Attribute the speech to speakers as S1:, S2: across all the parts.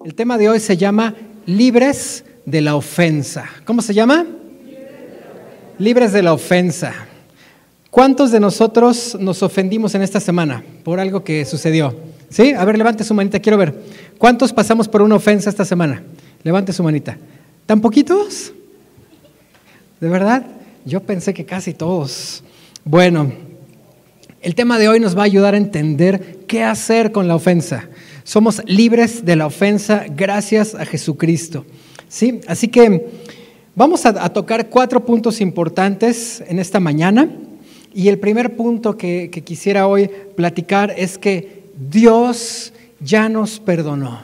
S1: El tema de hoy se llama Libres de la ofensa. ¿Cómo se llama? Libres de la ofensa. ¿Cuántos de nosotros nos ofendimos en esta semana por algo que sucedió? ¿Sí? A ver, levante su manita, quiero ver. ¿Cuántos pasamos por una ofensa esta semana? Levante su manita. ¿Tan poquitos? ¿De verdad? Yo pensé que casi todos. Bueno, el tema de hoy nos va a ayudar a entender qué hacer con la ofensa. Somos libres de la ofensa gracias a Jesucristo. ¿Sí? Así que vamos a tocar 4 puntos importantes en esta mañana. Y el primer punto que quisiera hoy platicar es que Dios ya nos perdonó.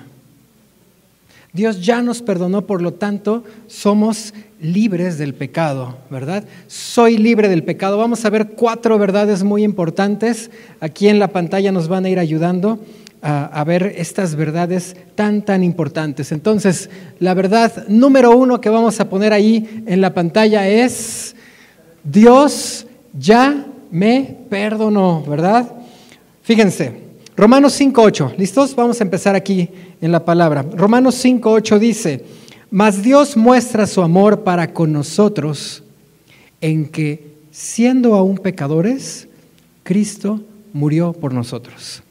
S1: Dios ya nos perdonó, por lo tanto, somos libres del pecado, ¿verdad? Soy libre del pecado. Vamos a ver 4 verdades muy importantes. Aquí en la pantalla nos van a ir ayudando a ver estas verdades tan importantes. Entonces, la verdad número 1 que vamos a poner ahí en la pantalla es: Dios ya me perdonó, ¿verdad? Fíjense, Romanos 5:8, ¿listos? Vamos a empezar aquí en la palabra. Romanos 5:8 dice: mas Dios muestra su amor para con nosotros en que, siendo aún pecadores, Cristo murió por nosotros.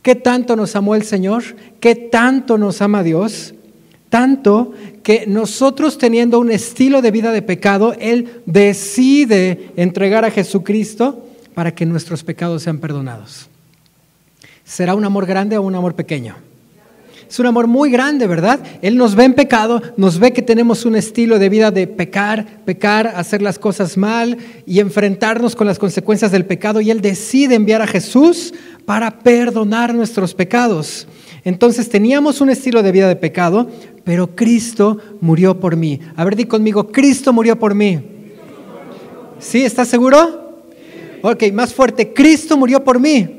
S1: ¿Qué tanto nos amó el Señor? ¿Qué tanto nos ama Dios? Tanto que nosotros, teniendo un estilo de vida de pecado, Él decide entregar a Jesucristo para que nuestros pecados sean perdonados. ¿Será un amor grande o un amor pequeño? Es un amor muy grande, ¿verdad? Él nos ve en pecado, nos ve que tenemos un estilo de vida de pecar, hacer las cosas mal y enfrentarnos con las consecuencias del pecado, y Él decide enviar a Jesús para perdonar nuestros pecados. Entonces teníamos un estilo de vida de pecado, pero Cristo murió por mí. A ver, di conmigo: Cristo murió por mí. ¿Sí? ¿Estás seguro? Ok, más fuerte: Cristo murió por mí.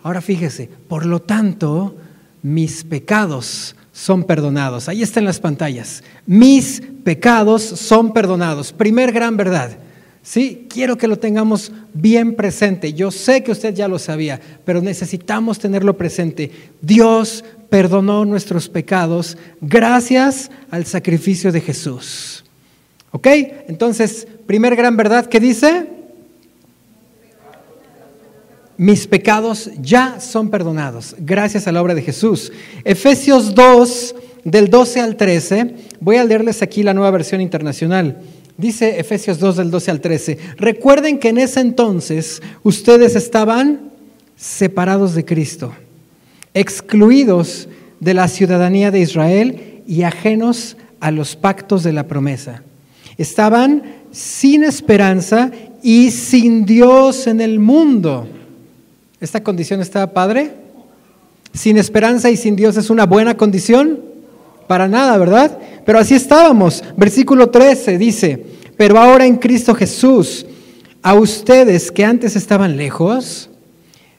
S1: Ahora fíjese, por lo tanto, mis pecados son perdonados. Ahí está en las pantallas. Mis pecados son perdonados. Primer gran verdad. Sí, quiero que lo tengamos bien presente. Yo sé que usted ya lo sabía, pero necesitamos tenerlo presente. Dios perdonó nuestros pecados gracias al sacrificio de Jesús. ¿Ok? Entonces, primer gran verdad, ¿qué dice? Mis pecados ya son perdonados gracias a la obra de Jesús. Efesios 2, del 12 al 13. Voy a leerles aquí la Nueva Versión Internacional. Dice Efesios 2, del 12 al 13. Recuerden que en ese entonces ustedes estaban separados de Cristo, excluidos de la ciudadanía de Israel y ajenos a los pactos de la promesa. Estaban sin esperanza y sin Dios en el mundo. ¿Esta condición está padre? ¿Sin esperanza y sin Dios es una buena condición? Para nada, ¿verdad? Pero así estábamos. Versículo 13 dice: pero ahora en Cristo Jesús, a ustedes que antes estaban lejos,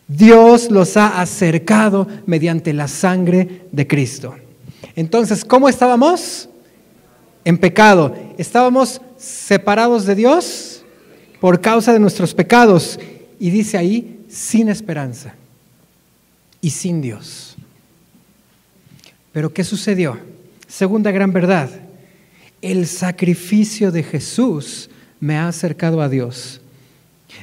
S1: Dios los ha acercado mediante la sangre de Cristo. Entonces, ¿cómo estábamos? En pecado. Estábamos separados de Dios por causa de nuestros pecados. Y dice ahí: sin esperanza y sin Dios. Pero ¿qué sucedió? Segunda gran verdad: el sacrificio de Jesús me ha acercado a Dios.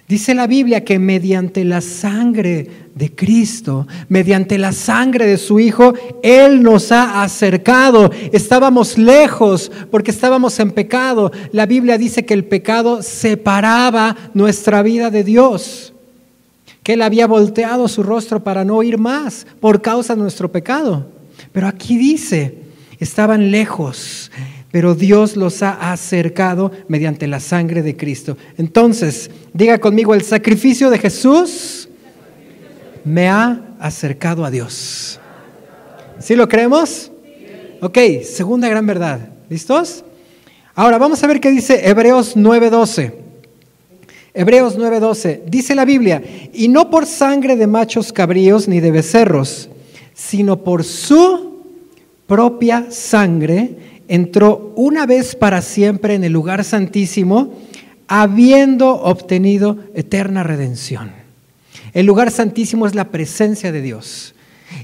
S1: Dice la Biblia que mediante la sangre de Cristo, mediante la sangre de su Hijo, Él nos ha acercado. Estábamos lejos porque estábamos en pecado. La Biblia dice que el pecado separaba nuestra vida de Dios, que Él había volteado su rostro para no oír más por causa de nuestro pecado. Pero aquí dice: estaban lejos, pero Dios los ha acercado mediante la sangre de Cristo. Entonces, diga conmigo: el sacrificio de Jesús me ha acercado a Dios. ¿Sí lo creemos? Ok, segunda gran verdad. ¿Listos? Ahora vamos a ver qué dice Hebreos 9:12. Hebreos 9:12, dice la Biblia: y no por sangre de machos cabríos ni de becerros, sino por su propia sangre entró una vez para siempre en el lugar santísimo, habiendo obtenido eterna redención. El lugar santísimo es la presencia de Dios.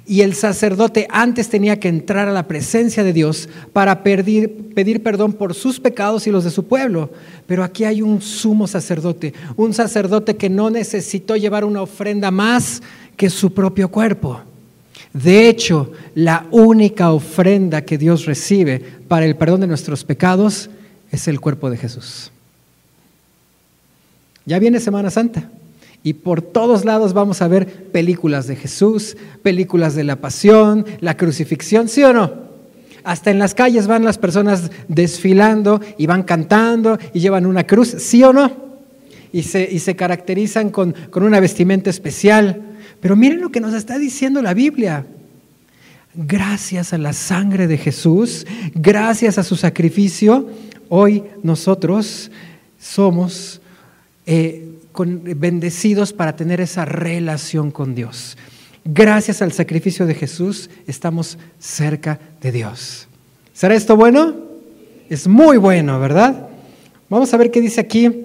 S1: Y el sacerdote antes tenía que entrar a la presencia de Dios para pedir perdón por sus pecados y los de su pueblo. Pero aquí hay un sumo sacerdote, un sacerdote que no necesitó llevar una ofrenda más que su propio cuerpo. De hecho, la única ofrenda que Dios recibe para el perdón de nuestros pecados es el cuerpo de Jesús. Ya viene Semana Santa. Y por todos lados vamos a ver películas de Jesús, películas de la pasión, la crucifixión, ¿sí o no? Hasta en las calles van las personas desfilando y van cantando y llevan una cruz, ¿sí o no? Y se caracterizan con una vestimenta especial. Pero miren lo que nos está diciendo la Biblia. Gracias a la sangre de Jesús, gracias a su sacrificio, hoy nosotros somos bendecidos para tener esa relación con Dios. Gracias al sacrificio de Jesús estamos cerca de Dios. ¿Será esto bueno? Es muy bueno, ¿verdad? Vamos a ver qué dice aquí.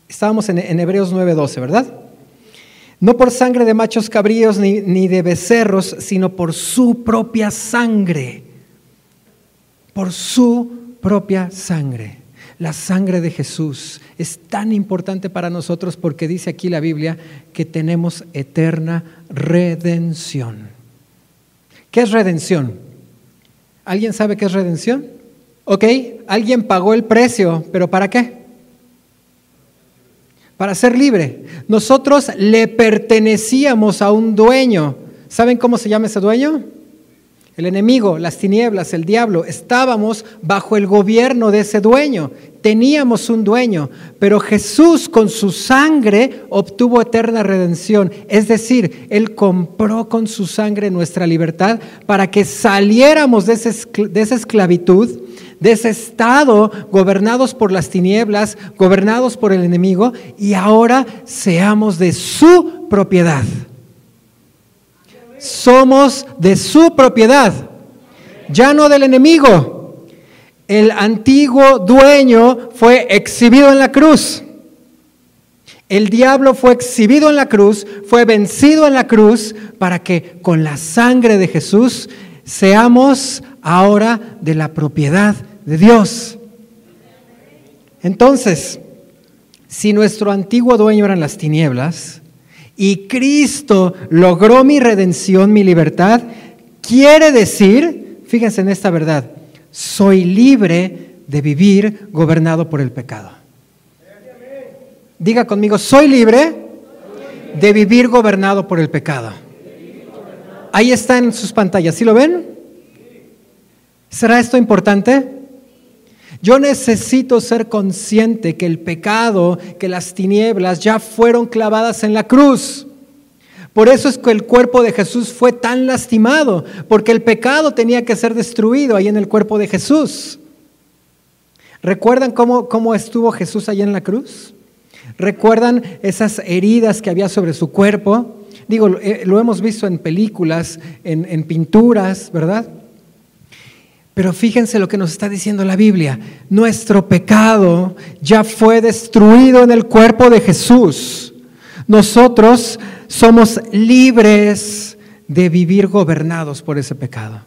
S1: Estábamos en Hebreos 9:12, ¿verdad? No por sangre de machos cabríos ni de becerros, sino por su propia sangre. Por su propia sangre. La sangre de Jesús es tan importante para nosotros porque dice aquí la Biblia que tenemos eterna redención. ¿Qué es redención? ¿Alguien sabe qué es redención? Ok, alguien pagó el precio, ¿pero para qué? Para ser libre. Nosotros le pertenecíamos a un dueño. ¿Saben cómo se llama ese dueño? El enemigo, las tinieblas, el diablo. Estábamos bajo el gobierno de ese dueño. Teníamos un dueño, pero Jesús con su sangre obtuvo eterna redención. Es decir, Él compró con su sangre nuestra libertad para que saliéramos de esa esclavitud, de ese estado gobernados por las tinieblas, gobernados por el enemigo, y ahora seamos de su propiedad. Somos de su propiedad, ya no del enemigo. El antiguo dueño fue exhibido en la cruz. El diablo fue exhibido en la cruz, fue vencido en la cruz para que con la sangre de Jesús seamos ahora de la propiedad de Dios. Entonces, si nuestro antiguo dueño eran las tinieblas, y Cristo logró mi redención, mi libertad, quiere decir, fíjense en esta verdad, soy libre de vivir gobernado por el pecado. Diga conmigo, soy libre de vivir gobernado por el pecado. Ahí está en sus pantallas, ¿sí lo ven? ¿Será esto importante? Yo necesito ser consciente que el pecado, que las tinieblas ya fueron clavadas en la cruz. Por eso es que el cuerpo de Jesús fue tan lastimado, porque el pecado tenía que ser destruido ahí en el cuerpo de Jesús. ¿Recuerdan cómo estuvo Jesús allá en la cruz? ¿Recuerdan esas heridas que había sobre su cuerpo? Digo, lo hemos visto en películas, en pinturas, ¿verdad? Pero fíjense lo que nos está diciendo la Biblia. Nuestro pecado ya fue destruido en el cuerpo de Jesús. Nosotros somos libres de vivir gobernados por ese pecado.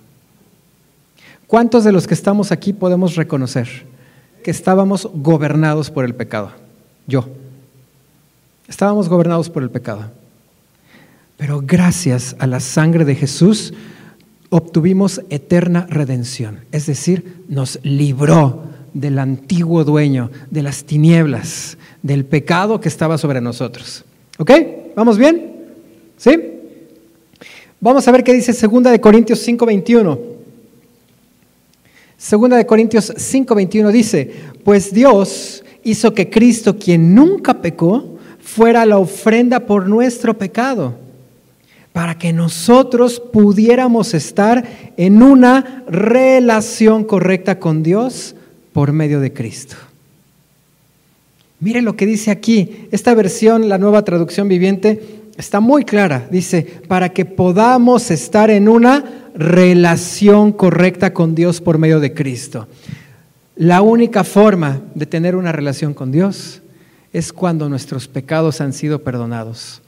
S1: ¿Cuántos de los que estamos aquí podemos reconocer que estábamos gobernados por el pecado? Yo. Estábamos gobernados por el pecado. Pero gracias a la sangre de Jesús obtuvimos eterna redención, es decir, nos libró del antiguo dueño, de las tinieblas, del pecado que estaba sobre nosotros. ¿Ok? ¿Vamos bien? ¿Sí? Vamos a ver qué dice 2 Corintios 5:21. 2 Corintios 5:21 dice, pues Dios hizo que Cristo, quien nunca pecó, fuera la ofrenda por nuestro pecado, para que nosotros pudiéramos estar en una relación correcta con Dios por medio de Cristo. Mire lo que dice aquí. Esta versión, la Nueva Traducción Viviente, está muy clara. Dice, para que podamos estar en una relación correcta con Dios por medio de Cristo. La única forma de tener una relación con Dios es cuando nuestros pecados han sido perdonados.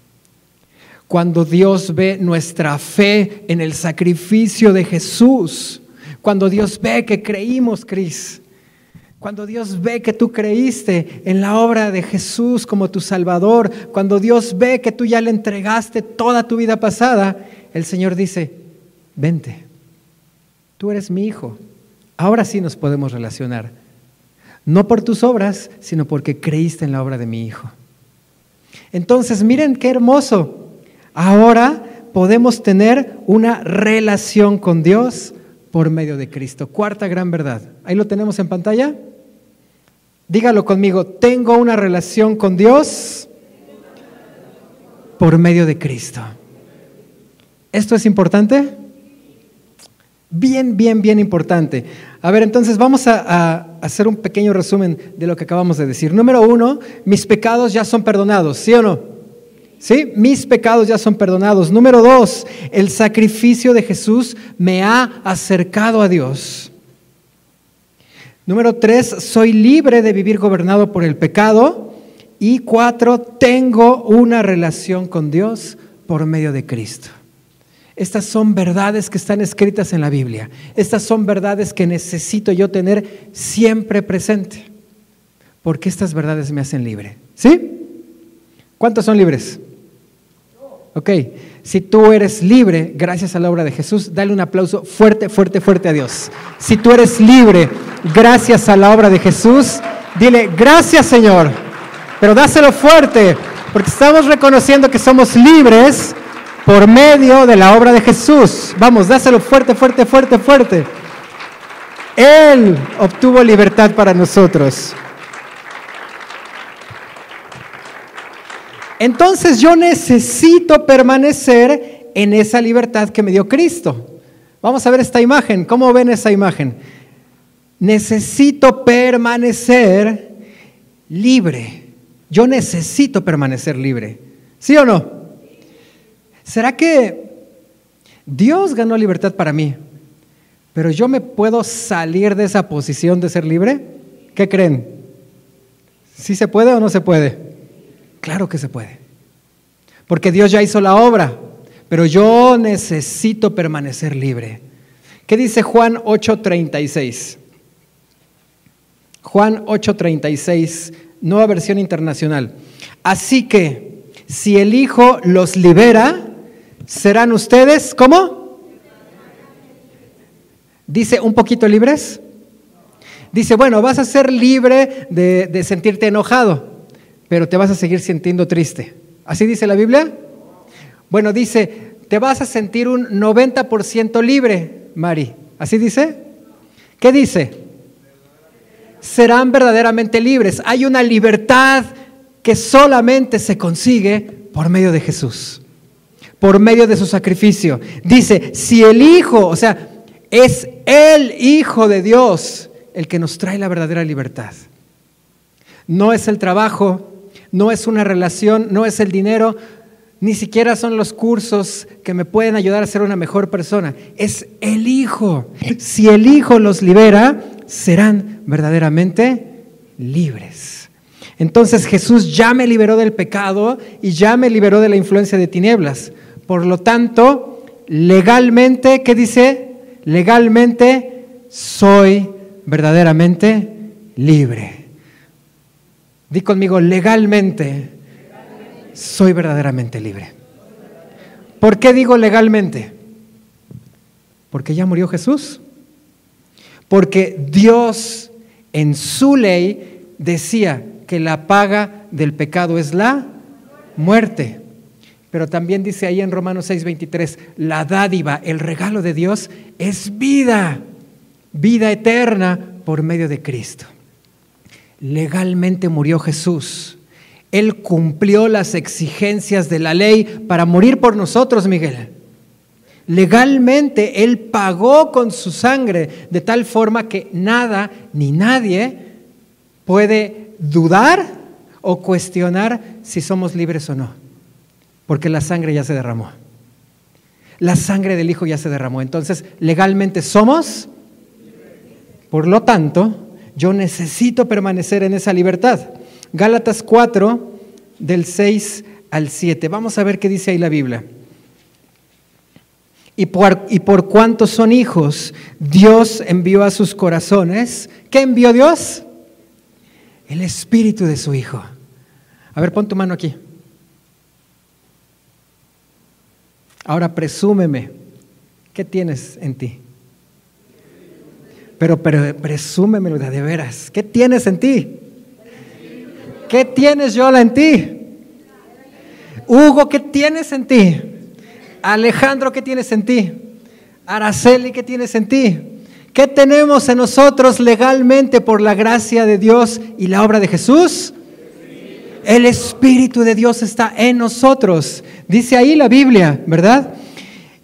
S1: Cuando Dios ve nuestra fe en el sacrificio de Jesús, cuando Dios ve que creímos, Cris, cuando Dios ve que tú creíste en la obra de Jesús como tu Salvador, cuando Dios ve que tú ya le entregaste toda tu vida pasada, el Señor dice, vente, tú eres mi hijo, ahora sí nos podemos relacionar, no por tus obras, sino porque creíste en la obra de mi hijo. Entonces, miren qué hermoso, ahora podemos tener una relación con Dios por medio de Cristo. Cuarta gran verdad, ahí lo tenemos en pantalla. Dígalo conmigo, tengo una relación con Dios por medio de Cristo. ¿Esto es importante? Bien importante. A ver, entonces vamos a hacer un pequeño resumen de lo que acabamos de decir. Número 1, mis pecados ya son perdonados, ¿sí o no? ¿Sí? Mis pecados ya son perdonados. Número 2, el sacrificio de Jesús me ha acercado a Dios. Número 3, soy libre de vivir gobernado por el pecado. Y 4, tengo una relación con Dios por medio de Cristo. Estas son verdades que están escritas en la Biblia. Estas son verdades que necesito yo tener siempre presente, porque estas verdades me hacen libre. ¿Sí? ¿Cuántos son libres? Ok, si tú eres libre gracias a la obra de Jesús, dale un aplauso fuerte a Dios. Si tú eres libre gracias a la obra de Jesús, dile gracias, Señor, pero dáselo fuerte, porque estamos reconociendo que somos libres por medio de la obra de Jesús. Vamos, dáselo fuerte. Él obtuvo libertad para nosotros. Entonces yo necesito permanecer en esa libertad que me dio Cristo. Vamos a ver esta imagen. ¿Cómo ven esa imagen? Necesito permanecer libre. Yo necesito permanecer libre. ¿Sí o no? ¿Será que Dios ganó libertad para mí, pero yo me puedo salir de esa posición de ser libre? ¿Qué creen? ¿Sí se puede o no se puede? Claro que se puede, porque Dios ya hizo la obra, pero yo necesito permanecer libre. ¿Qué dice Juan 8:36? Juan 8:36, nueva versión internacional. Así que, si el Hijo los libera, serán ustedes, ¿cómo? Dice, ¿un poquito libres? Dice, bueno, vas a ser libre de sentirte enojado, pero te vas a seguir sintiendo triste. ¿Así dice la Biblia? Bueno, dice, te vas a sentir un 90% libre, Mari. ¿Así dice? ¿Qué dice? Serán verdaderamente libres. Hay una libertad que solamente se consigue por medio de Jesús, por medio de su sacrificio. Dice, si el Hijo, o sea, es el Hijo de Dios el que nos trae la verdadera libertad. No es el trabajo, no es una relación, no es el dinero, ni siquiera son los cursos que me pueden ayudar a ser una mejor persona. Es el Hijo. Si el Hijo los libera, serán verdaderamente libres. Entonces Jesús ya me liberó del pecado y ya me liberó de la influencia de tinieblas. Por lo tanto, legalmente, ¿qué dice? Legalmente soy verdaderamente libre. Di conmigo, legalmente soy verdaderamente libre. ¿Por qué digo legalmente? Porque ya murió Jesús. Porque Dios en su ley decía que la paga del pecado es la muerte. Pero también dice ahí en Romanos 6:23, la dádiva, el regalo de Dios es vida, vida eterna por medio de Cristo. Legalmente murió Jesús. Él cumplió las exigencias de la ley para morir por nosotros, Miguel. Legalmente Él pagó con su sangre de tal forma que nada ni nadie puede dudar o cuestionar si somos libres o no, porque la sangre ya se derramó. La sangre del Hijo ya se derramó. Entonces, legalmente somos. Por lo tanto, yo necesito permanecer en esa libertad. Gálatas 4, del 6 al 7. Vamos a ver qué dice ahí la Biblia. Y por cuanto son hijos, Dios envió a sus corazones. ¿Qué envió Dios? El Espíritu de su Hijo. A ver, pon tu mano aquí. Ahora presúmeme. ¿Qué tienes en ti? Pero presúmemelo de veras. ¿Qué tienes en ti? ¿Qué tienes, Yola, en ti? Hugo, ¿qué tienes en ti? Alejandro, ¿qué tienes en ti? Araceli, ¿qué tienes en ti? ¿Qué tenemos en nosotros legalmente por la gracia de Dios y la obra de Jesús? El Espíritu de Dios está en nosotros. Dice ahí la Biblia, ¿verdad?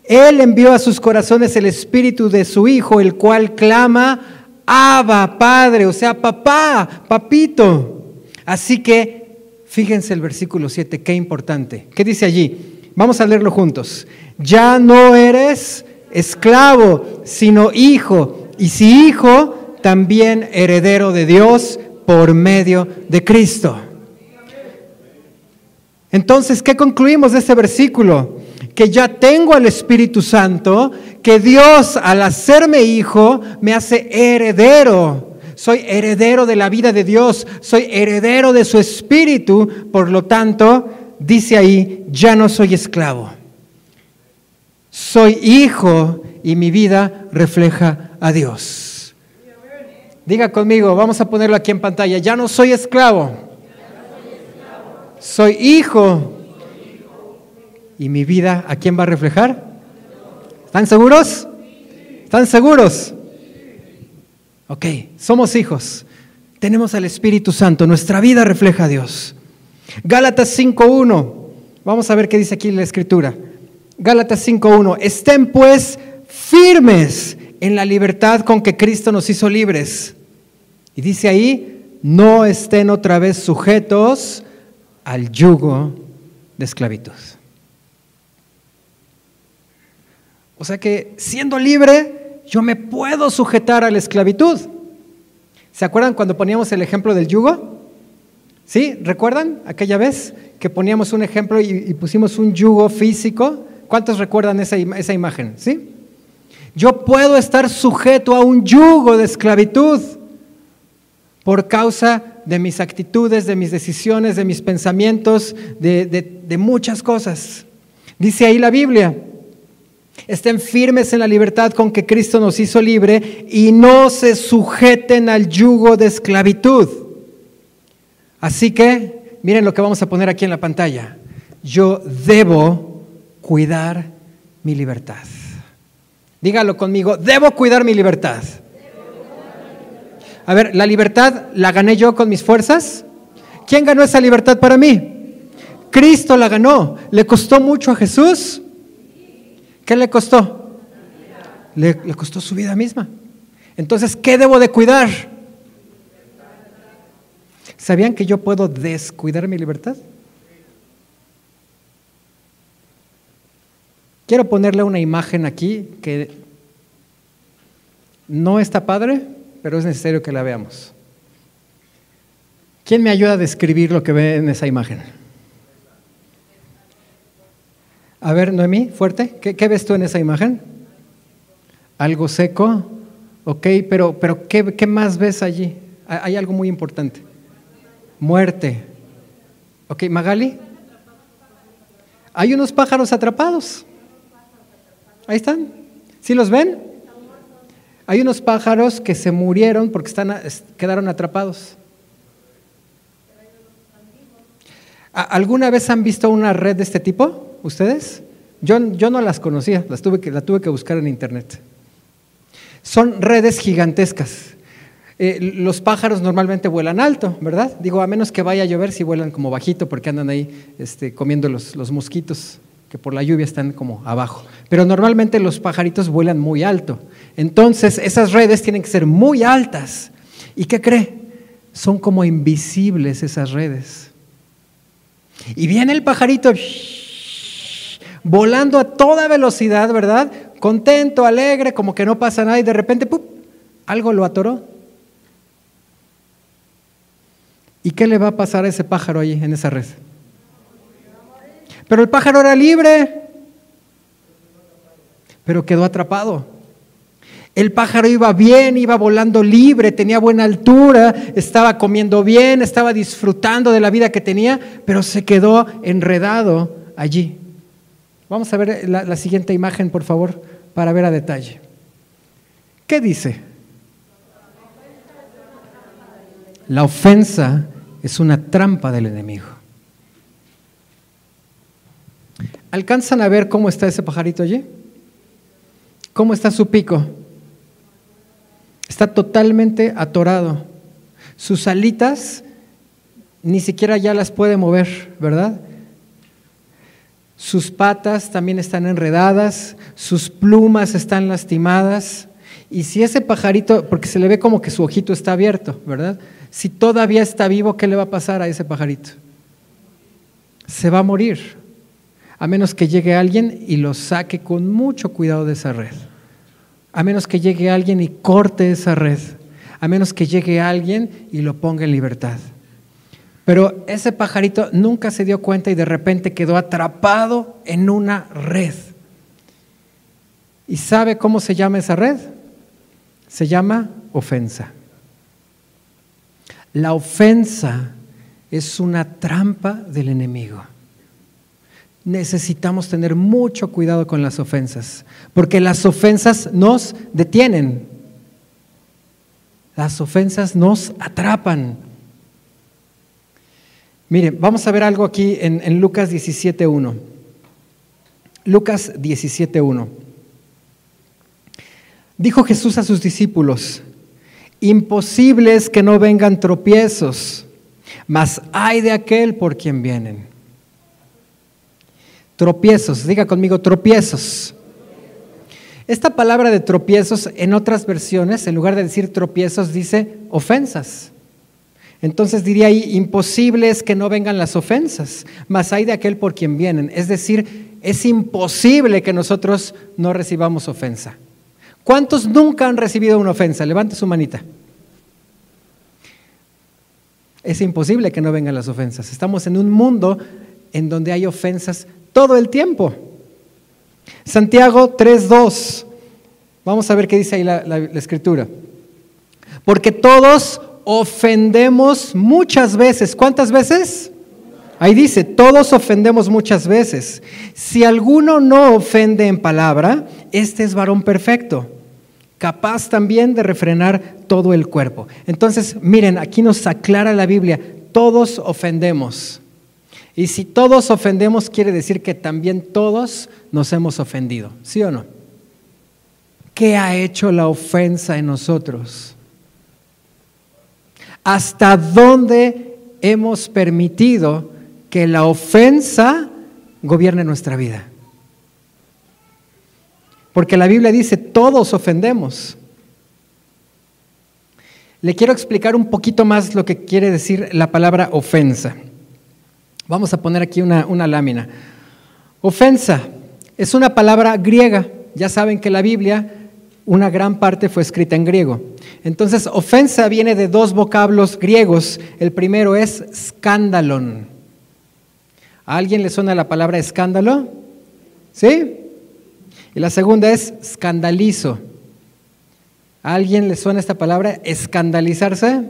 S1: Él envió a sus corazones el Espíritu de su Hijo, el cual clama, Abba, Padre, o sea, papá, papito. Así que, fíjense el versículo 7, qué importante. ¿Qué dice allí? Vamos a leerlo juntos. Ya no eres esclavo, sino hijo. Y si hijo, también heredero de Dios por medio de Cristo. Entonces, ¿qué concluimos de este versículo? Que ya tengo al Espíritu Santo, que Dios al hacerme hijo me hace heredero. Soy heredero de la vida de Dios, soy heredero de su Espíritu, por lo tanto, dice ahí, ya no soy esclavo. Soy hijo y mi vida refleja a Dios. Diga conmigo, vamos a ponerlo aquí en pantalla, ya no soy esclavo. Soy hijo y mi vida, ¿a quién va a reflejar? ¿Están seguros? ¿Están seguros? Ok, somos hijos, tenemos al Espíritu Santo, nuestra vida refleja a Dios. Gálatas 5:1, vamos a ver qué dice aquí la Escritura. Gálatas 5:1, estén pues firmes en la libertad con que Cristo nos hizo libres. Y dice ahí, no estén otra vez sujetos al yugo de esclavitud. O sea que siendo libre, yo me puedo sujetar a la esclavitud. ¿Se acuerdan cuando poníamos el ejemplo del yugo? ¿Sí? ¿Recuerdan aquella vez que poníamos un ejemplo y pusimos un yugo físico? ¿Cuántos recuerdan esa imagen? ¿Sí? Yo puedo estar sujeto a un yugo de esclavitud por causa de mis actitudes, de mis decisiones, de mis pensamientos, de muchas cosas. Dice ahí la Biblia, estén firmes en la libertad con que Cristo nos hizo libre y no se sujeten al yugo de esclavitud. Así que, miren lo que vamos a poner aquí en la pantalla. Yo debo cuidar mi libertad. Dígalo conmigo, debo cuidar mi libertad. A ver, ¿la libertad la gané yo con mis fuerzas? ¿Quién ganó esa libertad para mí? Cristo la ganó. ¿Le costó mucho a Jesús? ¿Qué le costó? Le costó su vida misma. Entonces, ¿qué debo de cuidar? ¿Sabían que yo puedo descuidar mi libertad? Quiero ponerle una imagen aquí que no está padre, pero es necesario que la veamos. ¿Quién me ayuda a describir lo que ve en esa imagen? A ver, Noemí, fuerte. ¿Qué ves tú en esa imagen? Algo seco. Ok, pero ¿qué más ves allí? Hay algo muy importante. Muerte. Ok, Magali. Hay unos pájaros atrapados. Ahí están. ¿Sí los ven? Hay unos pájaros que se murieron porque quedaron atrapados. ¿Alguna vez han visto una red de este tipo? ¿Ustedes? Yo no las conocía, la tuve que buscar en internet. Son redes gigantescas. Los pájaros normalmente vuelan alto, ¿verdad? Digo, a menos que vaya a llover, si vuelan como bajito porque andan ahí comiendo los mosquitos que por la lluvia están como abajo. Pero normalmente los pajaritos vuelan muy alto. Entonces, esas redes tienen que ser muy altas. ¿Y qué cree? Son como invisibles esas redes. Y viene el pajarito volando a toda velocidad, ¿verdad? Contento, alegre, como que no pasa nada y de repente, ¡pum!, algo lo atoró. ¿Y qué le va a pasar a ese pájaro ahí en esa red? Pero el pájaro era libre, pero quedó atrapado. El pájaro iba bien, iba volando libre, tenía buena altura, estaba comiendo bien, estaba disfrutando de la vida que tenía, pero se quedó enredado allí. Vamos a ver la siguiente imagen, por favor, para ver a detalle. ¿Qué dice? La ofensa es una trampa del enemigo. ¿Alcanzan a ver cómo está ese pajarito allí? ¿Cómo está su pico? Está totalmente atorado. Sus alitas ni siquiera ya las puede mover, ¿verdad? Sus patas también están enredadas, sus plumas están lastimadas. Y si ese pajarito, porque se le ve como que su ojito está abierto, ¿verdad? Si todavía está vivo, ¿qué le va a pasar a ese pajarito? Se va a morir, a menos que llegue alguien y lo saque con mucho cuidado de esa red. A menos que llegue alguien y corte esa red. A menos que llegue alguien y lo ponga en libertad. Pero ese pajarito nunca se dio cuenta y de repente quedó atrapado en una red. ¿Y sabe cómo se llama esa red? Se llama ofensa. La ofensa es una trampa del enemigo. Necesitamos tener mucho cuidado con las ofensas, porque las ofensas nos detienen. Las ofensas nos atrapan. Miren, vamos a ver algo aquí en Lucas 17:1. Lucas 17:1. Dijo Jesús a sus discípulos: imposible es que no vengan tropiezos, mas ay de aquel por quien vienen. Tropiezos, diga conmigo, tropiezos. Esta palabra de tropiezos en otras versiones, en lugar de decir tropiezos, dice ofensas. Entonces diría ahí, imposible es que no vengan las ofensas, mas hay de aquel por quien vienen. Es decir, es imposible que nosotros no recibamos ofensa. ¿Cuántos nunca han recibido una ofensa? Levante su manita. Es imposible que no vengan las ofensas. Estamos en un mundo en donde hay ofensas todo el tiempo. Santiago 3:2. Vamos a ver qué dice ahí la escritura. Porque todos ofendemos muchas veces. ¿Cuántas veces? Ahí dice, todos ofendemos muchas veces. Si alguno no ofende en palabra, este es varón perfecto, capaz también de refrenar todo el cuerpo. Entonces, miren, aquí nos aclara la Biblia, todos ofendemos. Y si todos ofendemos, quiere decir que también todos nos hemos ofendido, ¿sí o no? ¿Qué ha hecho la ofensa en nosotros? ¿Hasta dónde hemos permitido que la ofensa gobierne nuestra vida? Porque la Biblia dice, todos ofendemos. Le quiero explicar un poquito más lo que quiere decir la palabra ofensa. Vamos a poner aquí una lámina. Ofensa es una palabra griega. Ya saben que la Biblia, una gran parte fue escrita en griego. Entonces, ofensa viene de dos vocablos griegos. El primero es skandalon. ¿A alguien le suena la palabra escándalo? ¿Sí? Y la segunda es escandalizo. ¿A alguien le suena esta palabra? Escandalizarse.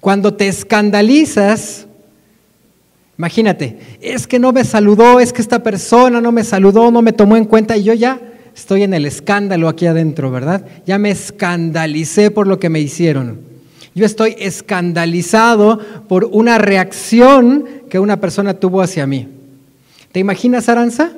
S1: Cuando te escandalizas, imagínate, es que no me saludó, es que esta persona no me saludó, no me tomó en cuenta y yo ya estoy en el escándalo aquí adentro, ¿verdad? Ya me escandalicé por lo que me hicieron. Yo estoy escandalizado por una reacción que una persona tuvo hacia mí. ¿Te imaginas, Aranza?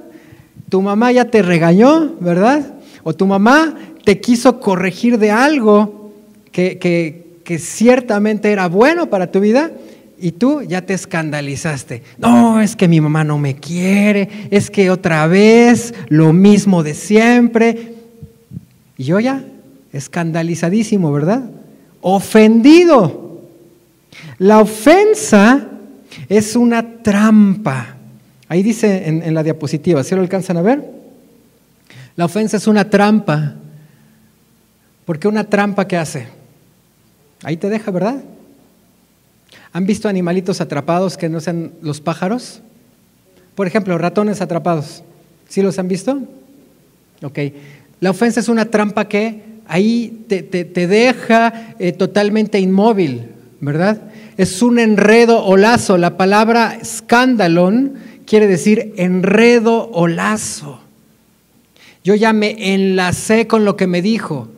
S1: Tu mamá ya te regañó, ¿verdad? O tu mamá te quiso corregir de algo que ciertamente era bueno para tu vida y tú ya te escandalizaste. No, es que mi mamá no me quiere, es que otra vez lo mismo de siempre. Y yo ya escandalizadísimo, ¿verdad? Ofendido. La ofensa es una trampa. Ahí dice en la diapositiva, ¿sí lo alcanzan a ver? La ofensa es una trampa. ¿Por qué una trampa qué hace? Ahí te deja, ¿verdad? ¿Han visto animalitos atrapados que no sean los pájaros? Por ejemplo, ratones atrapados. ¿Sí los han visto? Ok. La ofensa es una trampa que ahí te deja totalmente inmóvil, ¿verdad? Es un enredo o lazo. La palabra escandalón quiere decir enredo o lazo. Yo ya me enlacé con lo que me dijo.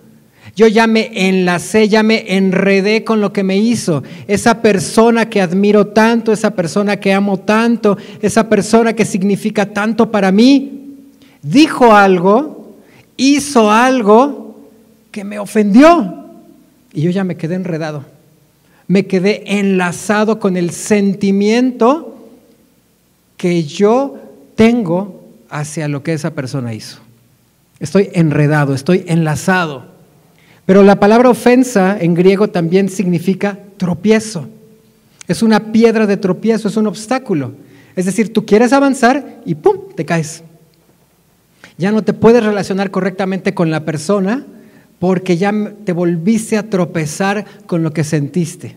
S1: Yo ya me enlacé, ya me enredé con lo que me hizo. Esa persona que admiro tanto, esa persona que amo tanto, esa persona que significa tanto para mí, dijo algo, hizo algo que me ofendió. Y yo ya me quedé enredado. Me quedé enlazado con el sentimiento que yo tengo hacia lo que esa persona hizo. Estoy enredado, estoy enlazado. Pero la palabra ofensa en griego también significa tropiezo. Es una piedra de tropiezo, es un obstáculo. Es decir, tú quieres avanzar y ¡pum!, te caes. Ya no te puedes relacionar correctamente con la persona porque ya te volviste a tropezar con lo que sentiste.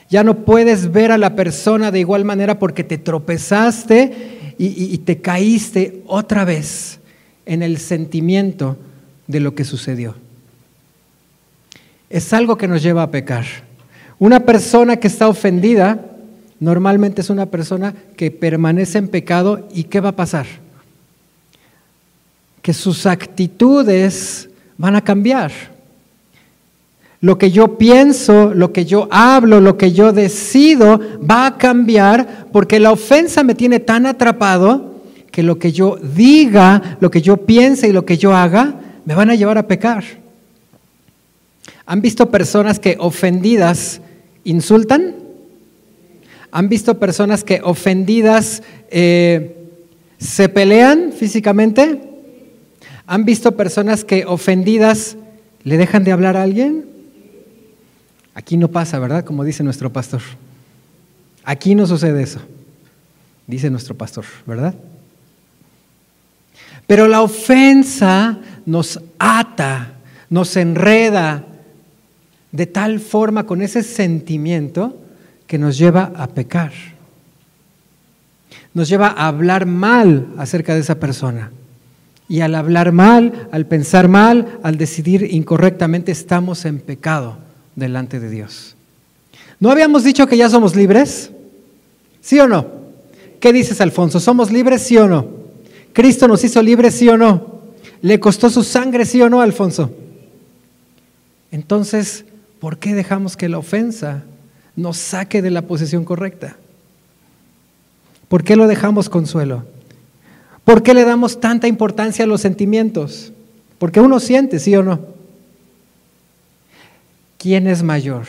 S1: Ya no puedes ver a la persona de igual manera porque te tropezaste y te caíste otra vez en el sentimiento de lo que sucedió. Es algo que nos lleva a pecar. Una persona que está ofendida normalmente es una persona que permanece en pecado. ¿Y qué va a pasar? Que sus actitudes van a cambiar. Lo que yo pienso, lo que yo hablo, lo que yo decido va a cambiar porque la ofensa me tiene tan atrapado que lo que yo diga, lo que yo piense y lo que yo haga me van a llevar a pecar. ¿Han visto personas que ofendidas insultan? ¿Han visto personas que ofendidas se pelean físicamente? ¿Han visto personas que ofendidas le dejan de hablar a alguien? Aquí no pasa, ¿verdad? Como dice nuestro pastor. Aquí no sucede eso, dice nuestro pastor, ¿verdad? Pero la ofensa nos ata, nos enreda de tal forma con ese sentimiento que nos lleva a pecar. Nos lleva a hablar mal acerca de esa persona. Y al hablar mal, al pensar mal, al decidir incorrectamente, estamos en pecado delante de Dios. ¿No habíamos dicho que ya somos libres? ¿Sí o no? ¿Qué dices, Alfonso? ¿Somos libres, sí o no? ¿Cristo nos hizo libres, sí o no? ¿Le costó su sangre, sí o no, Alfonso? Entonces, ¿por qué dejamos que la ofensa nos saque de la posición correcta? ¿Por qué lo dejamos, Consuelo? ¿Por qué le damos tanta importancia a los sentimientos? Porque uno siente, ¿sí o no? ¿Quién es mayor?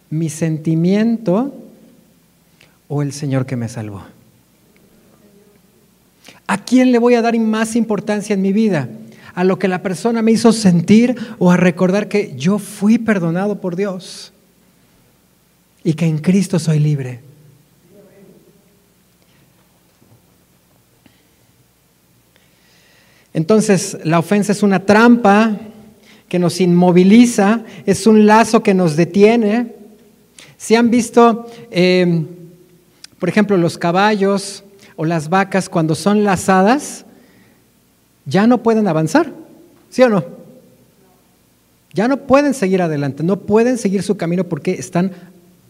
S1: ¿Mi sentimiento o el Señor que me salvó? ¿A quién le voy a dar más importancia en mi vida? ¿A lo que la persona me hizo sentir o a recordar que yo fui perdonado por Dios y que en Cristo soy libre? Entonces, la ofensa es una trampa que nos inmoviliza, es un lazo que nos detiene. Si han visto, por ejemplo, los caballos o las vacas cuando son lazadas, ya no pueden avanzar, ¿sí o no? Ya no pueden seguir adelante, no pueden seguir su camino porque están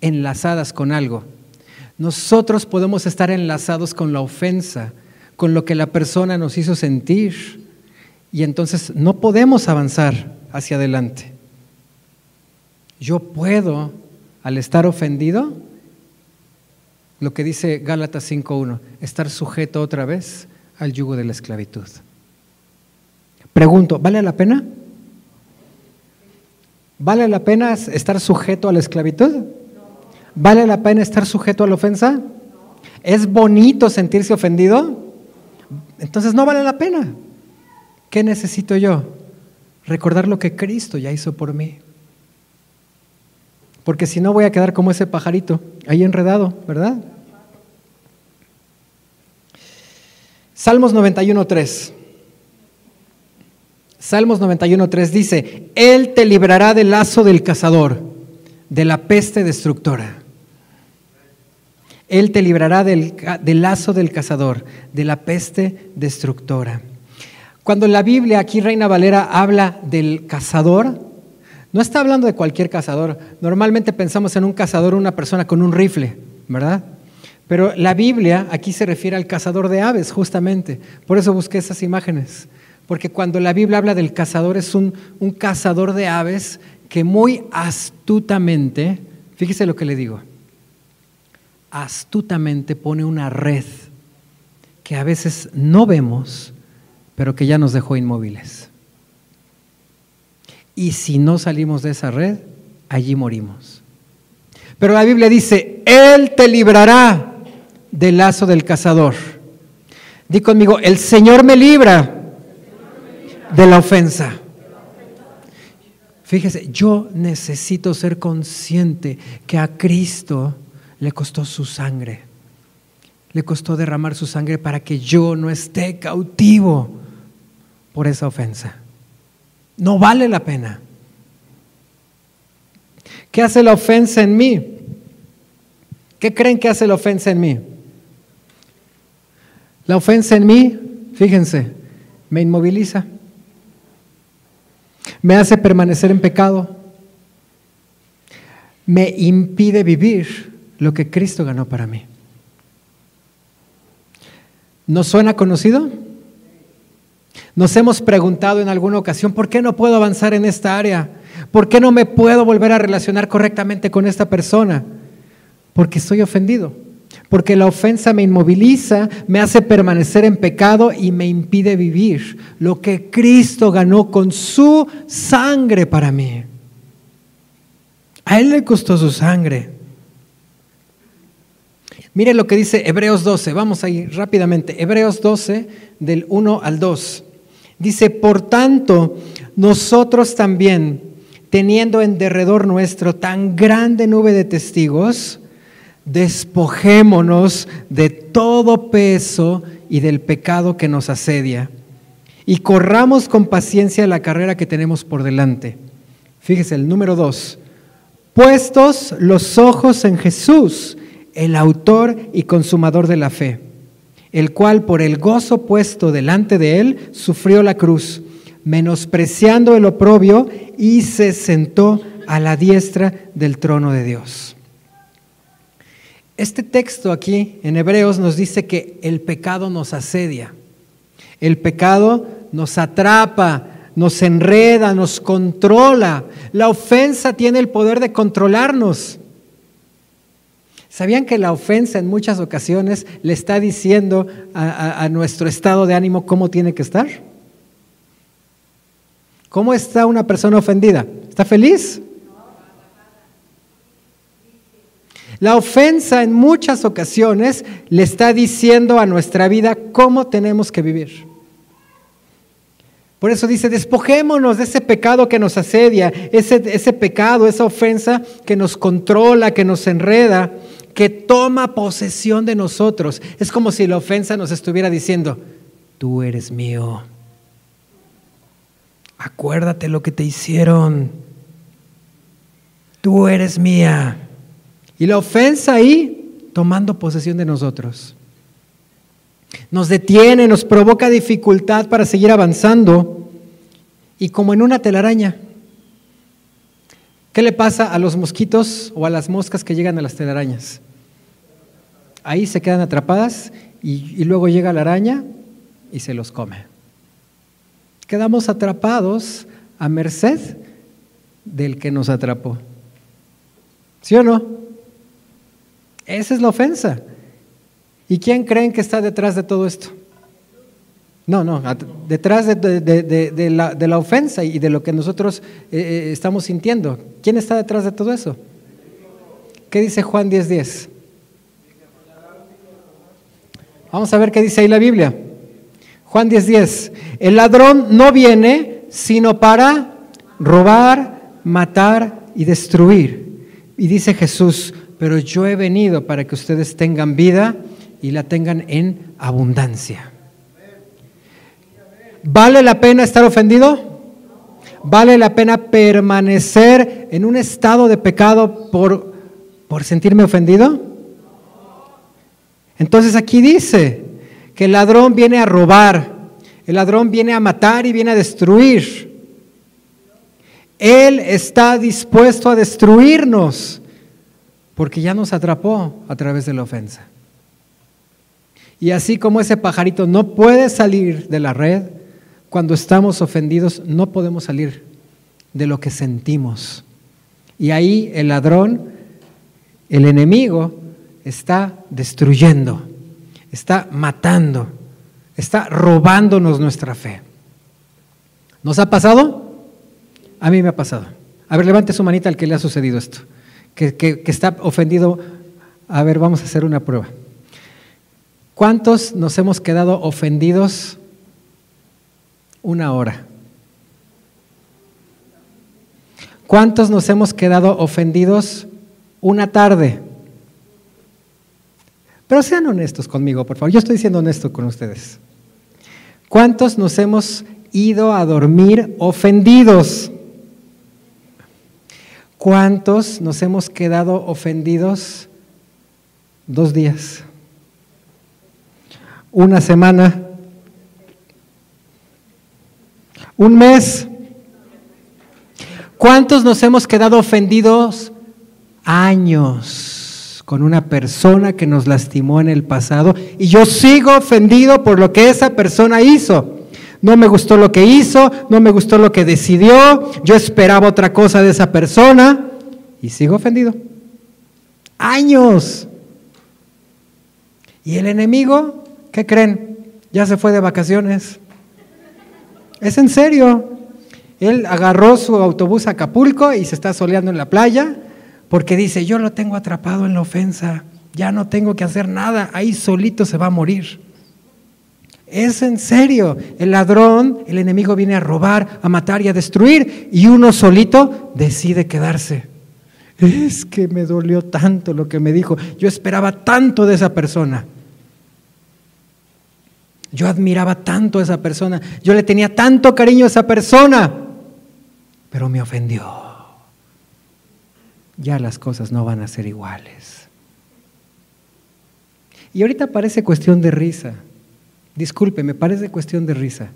S1: enlazadas con algo. Nosotros podemos estar enlazados con la ofensa, con lo que la persona nos hizo sentir, y entonces no podemos avanzar hacia adelante. Yo puedo, al estar ofendido, lo que dice Gálatas 5:1, estar sujeto otra vez al yugo de la esclavitud. Pregunto, ¿vale la pena? ¿Vale la pena estar sujeto a la esclavitud? ¿Vale la pena estar sujeto a la ofensa? ¿Es bonito sentirse ofendido? Entonces no vale la pena. ¿Qué necesito yo? Recordar lo que Cristo ya hizo por mí. Porque si no voy a quedar como ese pajarito, ahí enredado, ¿verdad? Salmos 91:3. Salmos 91:3 dice: Él te librará del lazo del cazador, de la peste destructora. Él te librará del lazo del cazador, de la peste destructora. Cuando la Biblia, aquí Reina Valera, habla del cazador, no está hablando de cualquier cazador. Normalmente pensamos en un cazador, una persona con un rifle, ¿verdad? Pero la Biblia aquí se refiere al cazador de aves, justamente. Por eso busqué esas imágenes. Porque cuando la Biblia habla del cazador, es un cazador de aves que muy astutamente, fíjese lo que le digo, astutamente pone una red que a veces no vemos, pero que ya nos dejó inmóviles. Y si no salimos de esa red, allí morimos. Pero la Biblia dice, Él te librará del lazo del cazador. Di conmigo, el Señor me libra de la ofensa. Fíjese, yo necesito ser consciente que a Cristo le costó su sangre. Le costó derramar su sangre para que yo no esté cautivo por esa ofensa. No vale la pena. ¿Qué hace la ofensa en mí? ¿Qué creen que hace la ofensa en mí? La ofensa en mí, fíjense, me inmoviliza. Me hace permanecer en pecado. Me impide vivir lo que Cristo ganó para mí. ¿Nos suena conocido? Nos hemos preguntado en alguna ocasión, ¿por qué no puedo avanzar en esta área? ¿Por qué no me puedo volver a relacionar correctamente con esta persona? Porque estoy ofendido. Porque la ofensa me inmoviliza, me hace permanecer en pecado y me impide vivir lo que Cristo ganó con su sangre para mí. A Él le costó su sangre. Mire lo que dice Hebreos 12, vamos ahí rápidamente. Hebreos 12, del 1 al 2. Dice, por tanto, nosotros también, teniendo en derredor nuestro tan grande nube de testigos, despojémonos de todo peso y del pecado que nos asedia y corramos con paciencia la carrera que tenemos por delante. Fíjese el número 2, puestos los ojos en Jesús, el autor y consumador de la fe, el cual por el gozo puesto delante de él sufrió la cruz, menospreciando el oprobio, y se sentó a la diestra del trono de Dios. Este texto aquí en Hebreos nos dice que el pecado nos asedia, el pecado nos atrapa, nos enreda, nos controla. La ofensa tiene el poder de controlarnos. ¿Sabían que la ofensa en muchas ocasiones le está diciendo a nuestro estado de ánimo cómo tiene que estar? ¿Cómo está una persona ofendida? ¿Está feliz? La ofensa en muchas ocasiones le está diciendo a nuestra vida cómo tenemos que vivir. Por eso dice, despojémonos de ese pecado que nos asedia, ese pecado, esa ofensa que nos controla, que nos enreda, que toma posesión de nosotros. Es como si la ofensa nos estuviera diciendo, tú eres mío. Acuérdate lo que te hicieron. Tú eres mía. Y la ofensa ahí tomando posesión de nosotros. Nos detiene, nos provoca dificultad para seguir avanzando. Y como en una telaraña. ¿Qué le pasa a los mosquitos o a las moscas que llegan a las telarañas? Ahí se quedan atrapadas y luego llega la araña y se los come. Quedamos atrapados a merced del que nos atrapó. ¿Sí o no? Esa es la ofensa. ¿Y quién creen que está detrás de todo esto? No, detrás de la ofensa y de lo que nosotros estamos sintiendo. ¿Quién está detrás de todo eso? ¿Qué dice Juan 10:10? Vamos a ver qué dice ahí la Biblia. Juan 10:10. El ladrón no viene sino para robar, matar y destruir. Y dice Jesús, pero yo he venido para que ustedes tengan vida y la tengan en abundancia. ¿Vale la pena estar ofendido? ¿Vale la pena permanecer en un estado de pecado por sentirme ofendido? Entonces aquí dice que el ladrón viene a robar, el ladrón viene a matar y viene a destruir. Él está dispuesto a destruirnos porque ya nos atrapó a través de la ofensa. Y así como ese pajarito no puede salir de la red, cuando estamos ofendidos no podemos salir de lo que sentimos. Y ahí el ladrón, el enemigo, está destruyendo, está matando, está robándonos nuestra fe. ¿Nos ha pasado? A mí me ha pasado. A ver, levante su manita al que le ha sucedido esto, que está ofendido. A ver, vamos a hacer una prueba. ¿Cuántos nos hemos quedado ofendidos una hora? ¿Cuántos nos hemos quedado ofendidos una tarde? Pero sean honestos conmigo, por favor. Yo estoy siendo honesto con ustedes. ¿Cuántos nos hemos ido a dormir ofendidos? ¿Cuántos nos hemos quedado ofendidos 2 días? ¿Una semana? ¿Un mes? ¿Cuántos nos hemos quedado ofendidos años con una persona que nos lastimó en el pasado y yo sigo ofendido por lo que esa persona hizo? No me gustó lo que hizo, no me gustó lo que decidió, yo esperaba otra cosa de esa persona y sigo ofendido. Años. ¿Y el enemigo? ¿Qué creen? Ya se fue de vacaciones. Es en serio. Él agarró su autobús a Acapulco y se está soleando en la playa porque dice, yo lo tengo atrapado en la ofensa, ya no tengo que hacer nada, ahí solito se va a morir. Es en serio. El ladrón, el enemigo viene a robar, a matar y a destruir y uno solito decide quedarse. Es que me dolió tanto lo que me dijo, yo esperaba tanto de esa persona. Yo admiraba tanto a esa persona, yo le tenía tanto cariño a esa persona, pero me ofendió. Ya las cosas no van a ser iguales. Y ahorita parece cuestión de risa. Disculpe, me parece cuestión de risa.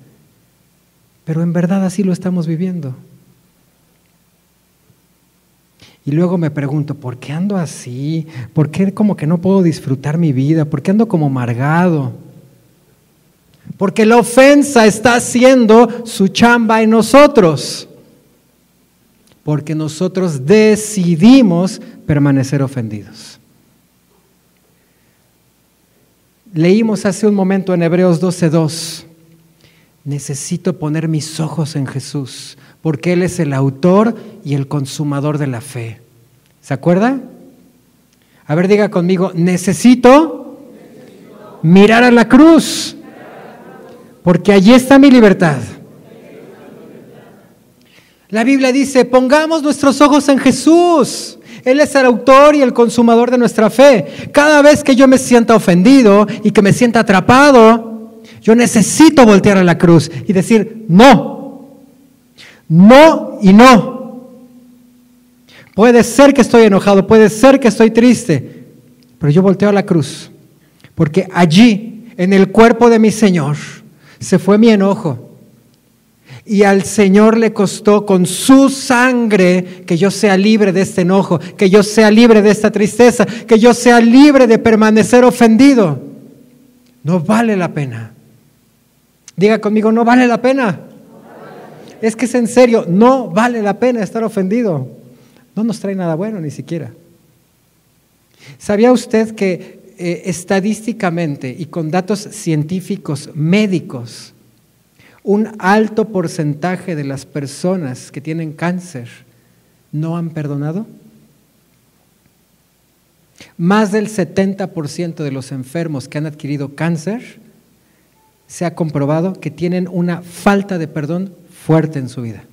S1: Pero en verdad así lo estamos viviendo. Y luego me pregunto, ¿por qué ando así? ¿Por qué como que no puedo disfrutar mi vida? ¿Por qué ando como amargado? Porque la ofensa está haciendo su chamba en nosotros. Porque nosotros decidimos permanecer ofendidos. Leímos hace un momento en Hebreos 12:2. Necesito poner mis ojos en Jesús, porque Él es el autor y el consumador de la fe. ¿Se acuerda? A ver, diga conmigo, necesito mirar a la cruz. Porque allí está mi libertad. La Biblia dice, pongamos nuestros ojos en Jesús. Él es el autor y el consumador de nuestra fe. Cada vez que yo me sienta ofendido y que me sienta atrapado, yo necesito voltear a la cruz y decir, no, no y no. Puede ser que estoy enojado, puede ser que estoy triste, pero yo volteo a la cruz. Porque allí, en el cuerpo de mi Señor, se fue mi enojo y al Señor le costó con su sangre que yo sea libre de este enojo, que yo sea libre de esta tristeza, que yo sea libre de permanecer ofendido. No vale la pena. Diga conmigo, no vale la pena. Es que es en serio, no vale la pena estar ofendido. No nos trae nada bueno ni siquiera. ¿Sabía usted que estadísticamente y con datos científicos, médicos, un alto porcentaje de las personas que tienen cáncer no han perdonado? Más del 70% de los enfermos que han adquirido cáncer se ha comprobado que tienen una falta de perdón fuerte en su vida.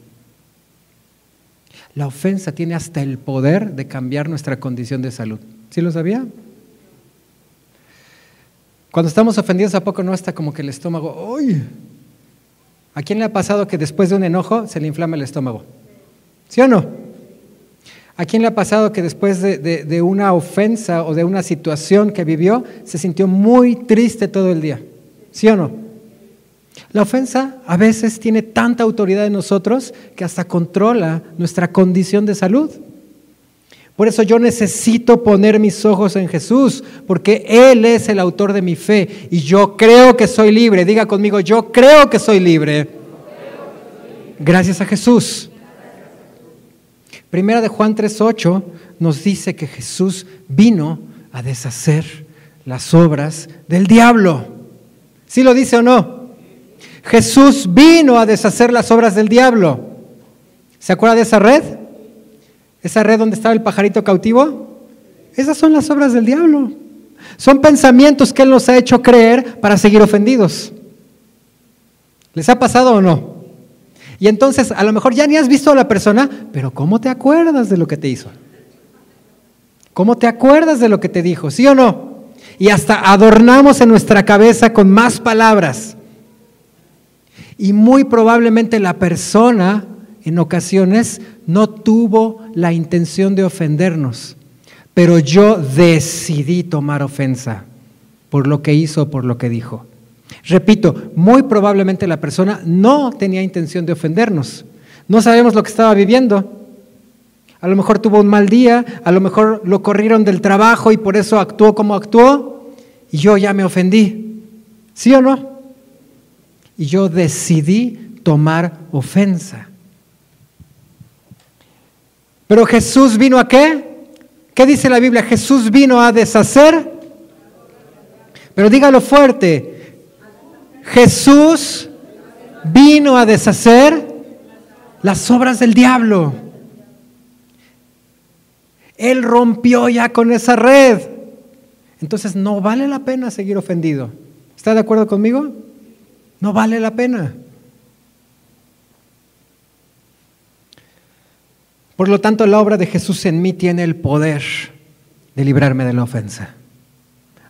S1: La ofensa tiene hasta el poder de cambiar nuestra condición de salud. ¿Sí lo sabía? Cuando estamos ofendidos, ¿a poco no está como que el estómago? ¡Uy! ¿A quién le ha pasado que después de un enojo se le inflama el estómago? ¿Sí o no? ¿A quién le ha pasado que después de una ofensa o de una situación que vivió, se sintió muy triste todo el día? ¿Sí o no? La ofensa a veces tiene tanta autoridad en nosotros que hasta controla nuestra condición de salud. Por eso yo necesito poner mis ojos en Jesús, porque Él es el autor de mi fe y yo creo que soy libre. Diga conmigo, yo creo que soy libre. Gracias a Jesús. Primera de Juan 3:8 nos dice que Jesús vino a deshacer las obras del diablo. ¿Sí lo dice o no? Jesús vino a deshacer las obras del diablo. ¿Se acuerda de esa red? ¿Esa red donde estaba el pajarito cautivo? Esas son las obras del diablo. Son pensamientos que Él nos ha hecho creer para seguir ofendidos. ¿Les ha pasado o no? Y entonces a lo mejor ya ni has visto a la persona, pero ¿cómo te acuerdas de lo que te hizo? ¿Cómo te acuerdas de lo que te dijo? ¿Sí o no? Y hasta adornamos en nuestra cabeza con más palabras. Y muy probablemente la persona en ocasiones no tuvo la intención de ofendernos, pero yo decidí tomar ofensa por lo que hizo o por lo que dijo. Repito, muy probablemente la persona no tenía intención de ofendernos. No sabemos lo que estaba viviendo. A lo mejor tuvo un mal día, a lo mejor lo corrieron del trabajo y por eso actuó como actuó y yo ya me ofendí. ¿Sí o no? Y yo decidí tomar ofensa. Pero Jesús vino ¿a qué? ¿Qué dice la Biblia? Jesús vino a deshacer. Pero dígalo fuerte. Jesús vino a deshacer las obras del diablo. Él rompió ya con esa red. Entonces no vale la pena seguir ofendido. ¿Está de acuerdo conmigo? No vale la pena. Por lo tanto, la obra de Jesús en mí tiene el poder de librarme de la ofensa.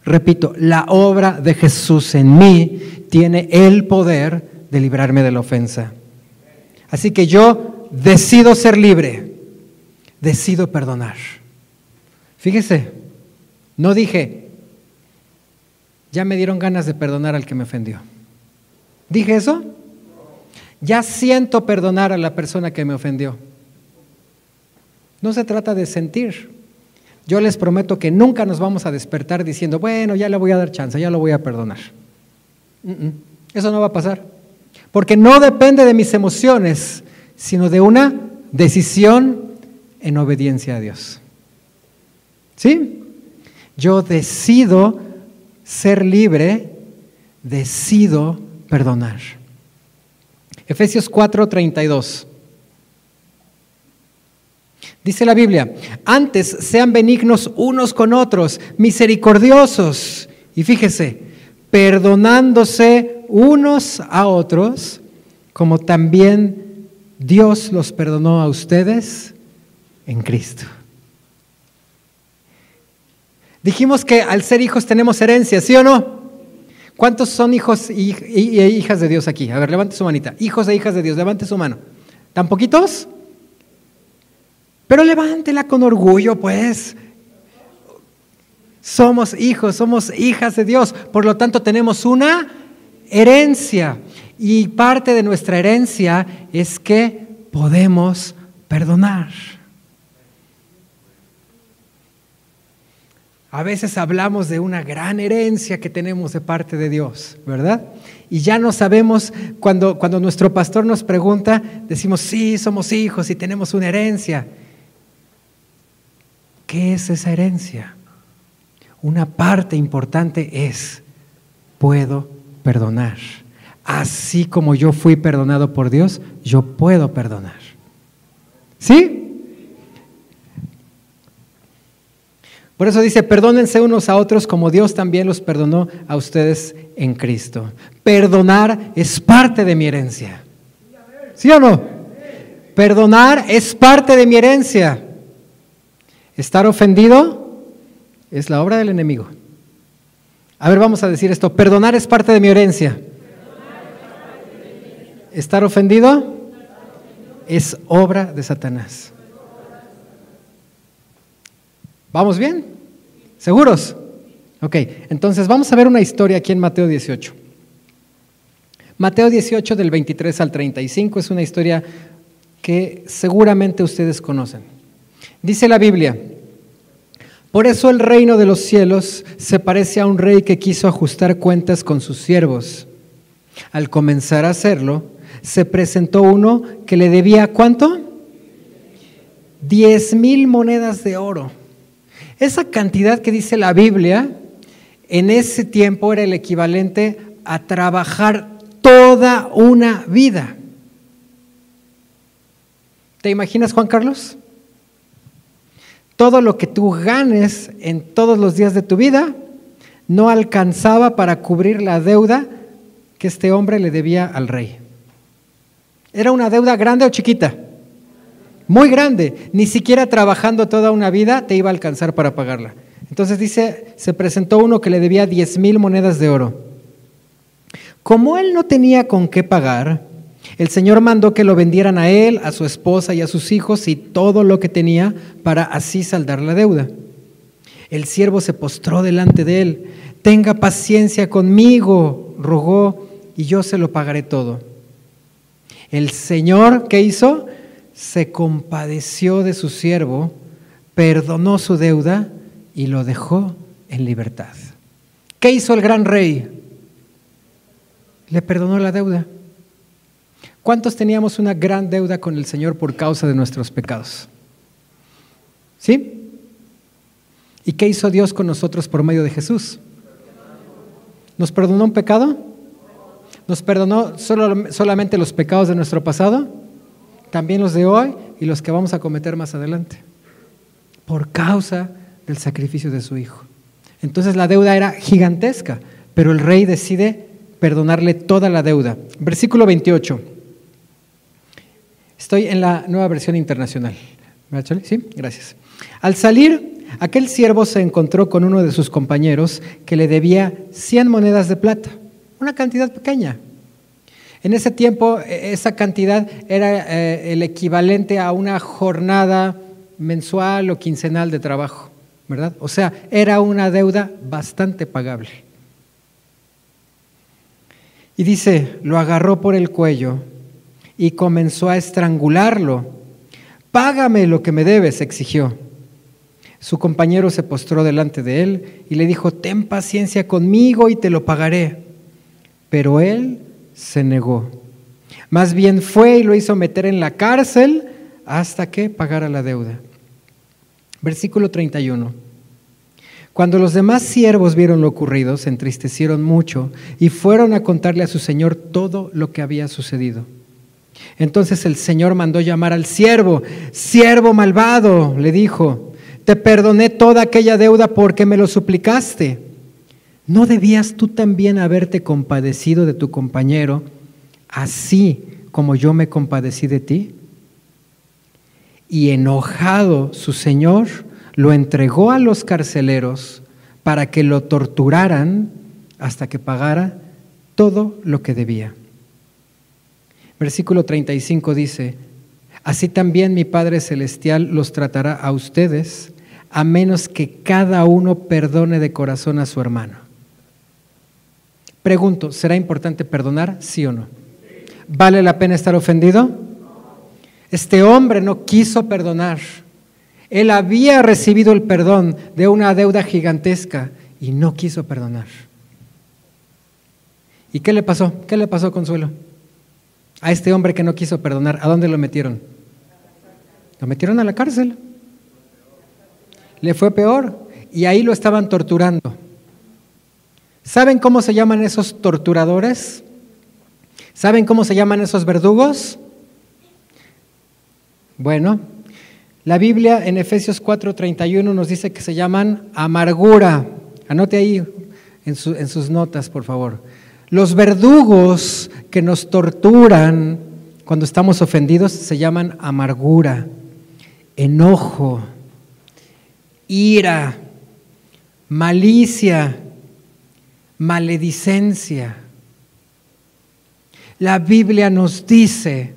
S1: Repito, la obra de Jesús en mí tiene el poder de librarme de la ofensa. Así que yo decido ser libre, decido perdonar. Fíjese, no dije, ya me dieron ganas de perdonar al que me ofendió. ¿Dije eso? Ya siento perdonar a la persona que me ofendió. No se trata de sentir. Yo les prometo que nunca nos vamos a despertar diciendo, bueno, ya le voy a dar chance, ya lo voy a perdonar. Eso no va a pasar. Porque no depende de mis emociones, sino de una decisión en obediencia a Dios. ¿Sí? Yo decido ser libre, decido perdonar. Efesios 4:32. Dice la Biblia, antes sean benignos unos con otros, misericordiosos. Y fíjese, perdonándose unos a otros, como también Dios los perdonó a ustedes en Cristo. Dijimos que al ser hijos tenemos herencia, ¿sí o no? ¿Cuántos son hijos e hijas de Dios aquí? A ver, levante su manita. Hijos e hijas de Dios, levante su mano. ¿Tan poquitos? Pero levántela con orgullo, pues. Somos hijos, somos hijas de Dios. Por lo tanto, tenemos una herencia. Y parte de nuestra herencia es que podemos perdonar. A veces hablamos de una gran herencia que tenemos de parte de Dios, ¿verdad? Y ya no sabemos, cuando nuestro pastor nos pregunta, decimos, sí, somos hijos y tenemos una herencia. ¿Qué es esa herencia? Una parte importante es, puedo perdonar. Así como yo fui perdonado por Dios, yo puedo perdonar. ¿Sí? Por eso dice, perdónense unos a otros como Dios también los perdonó a ustedes en Cristo. Perdonar es parte de mi herencia. ¿Sí o no? Perdonar es parte de mi herencia. Estar ofendido es la obra del enemigo. A ver, vamos a decir esto. Perdonar es parte de mi herencia. Estar ofendido es obra de Satanás. ¿Vamos bien? ¿Seguros? Ok, entonces vamos a ver una historia aquí en Mateo 18. Mateo 18 del 23 al 35 es una historia que seguramente ustedes conocen. Dice la Biblia: por eso el reino de los cielos se parece a un rey que quiso ajustar cuentas con sus siervos. Al comenzar a hacerlo, se presentó uno que le debía, ¿cuánto? 10,000 monedas de oro. Esa cantidad que dice la Biblia, en ese tiempo era el equivalente a trabajar toda una vida. ¿Te imaginas, Juan Carlos? Todo lo que tú ganes en todos los días de tu vida no alcanzaba para cubrir la deuda que este hombre le debía al rey. ¿Era una deuda grande o chiquita? Muy grande. Ni siquiera trabajando toda una vida te iba a alcanzar para pagarla. Entonces dice, se presentó uno que le debía 10,000 monedas de oro. Como él no tenía con qué pagar, el Señor mandó que lo vendieran a él, a su esposa y a sus hijos y todo lo que tenía para así saldar la deuda. El siervo se postró delante de él. Tenga paciencia conmigo, rogó, y yo se lo pagaré todo. El Señor, ¿qué hizo? Se compadeció de su siervo, perdonó su deuda y lo dejó en libertad. ¿Qué hizo el gran rey? Le perdonó la deuda. ¿Cuántos teníamos una gran deuda con el Señor por causa de nuestros pecados? ¿Sí? ¿Y qué hizo Dios con nosotros por medio de Jesús? ¿Nos perdonó un pecado? ¿Nos perdonó solamente los pecados de nuestro pasado? También los de hoy y los que vamos a cometer más adelante. Por causa del sacrificio de su Hijo. Entonces la deuda era gigantesca, pero el rey decide perdonarle toda la deuda. Versículo 28. Estoy en la Nueva Versión Internacional. ¿Verdad, Charlie? Sí, gracias. Al salir, aquel siervo se encontró con uno de sus compañeros que le debía 100 monedas de plata, una cantidad pequeña. En ese tiempo, esa cantidad era el equivalente a una jornada mensual o quincenal de trabajo, ¿verdad? O sea, era una deuda bastante pagable. Y dice, lo agarró por el cuello y comenzó a estrangularlo. Págame lo que me debes, exigió. Su compañero se postró delante de él y le dijo, ten paciencia conmigo y te lo pagaré. Pero él se negó. Más bien fue y lo hizo meter en la cárcel hasta que pagara la deuda. Versículo 31. Cuando los demás siervos vieron lo ocurrido, se entristecieron mucho y fueron a contarle a su señor todo lo que había sucedido. Entonces el Señor mandó llamar al siervo. Siervo malvado, le dijo, te perdoné toda aquella deuda porque me lo suplicaste. ¿No debías tú también haberte compadecido de tu compañero, así como yo me compadecí de ti? Y enojado su señor, lo entregó a los carceleros para que lo torturaran hasta que pagara todo lo que debía. Versículo 35 dice, así también mi Padre Celestial los tratará a ustedes, a menos que cada uno perdone de corazón a su hermano. Pregunto, ¿será importante perdonar, sí o no? ¿Vale la pena estar ofendido? Este hombre no quiso perdonar. Él había recibido el perdón de una deuda gigantesca y no quiso perdonar. ¿Y qué le pasó? ¿Qué le pasó, Consuelo? A este hombre que no quiso perdonar, ¿a dónde lo metieron? Lo metieron a la cárcel. Le fue peor y ahí lo estaban torturando. ¿Saben cómo se llaman esos torturadores? ¿Saben cómo se llaman esos verdugos? Bueno, la Biblia en Efesios 4:31 nos dice que se llaman amargura. Anote ahí en sus notas, por favor. Los verdugos que nos torturan cuando estamos ofendidos se llaman amargura, enojo, ira, malicia, maledicencia. La Biblia nos dice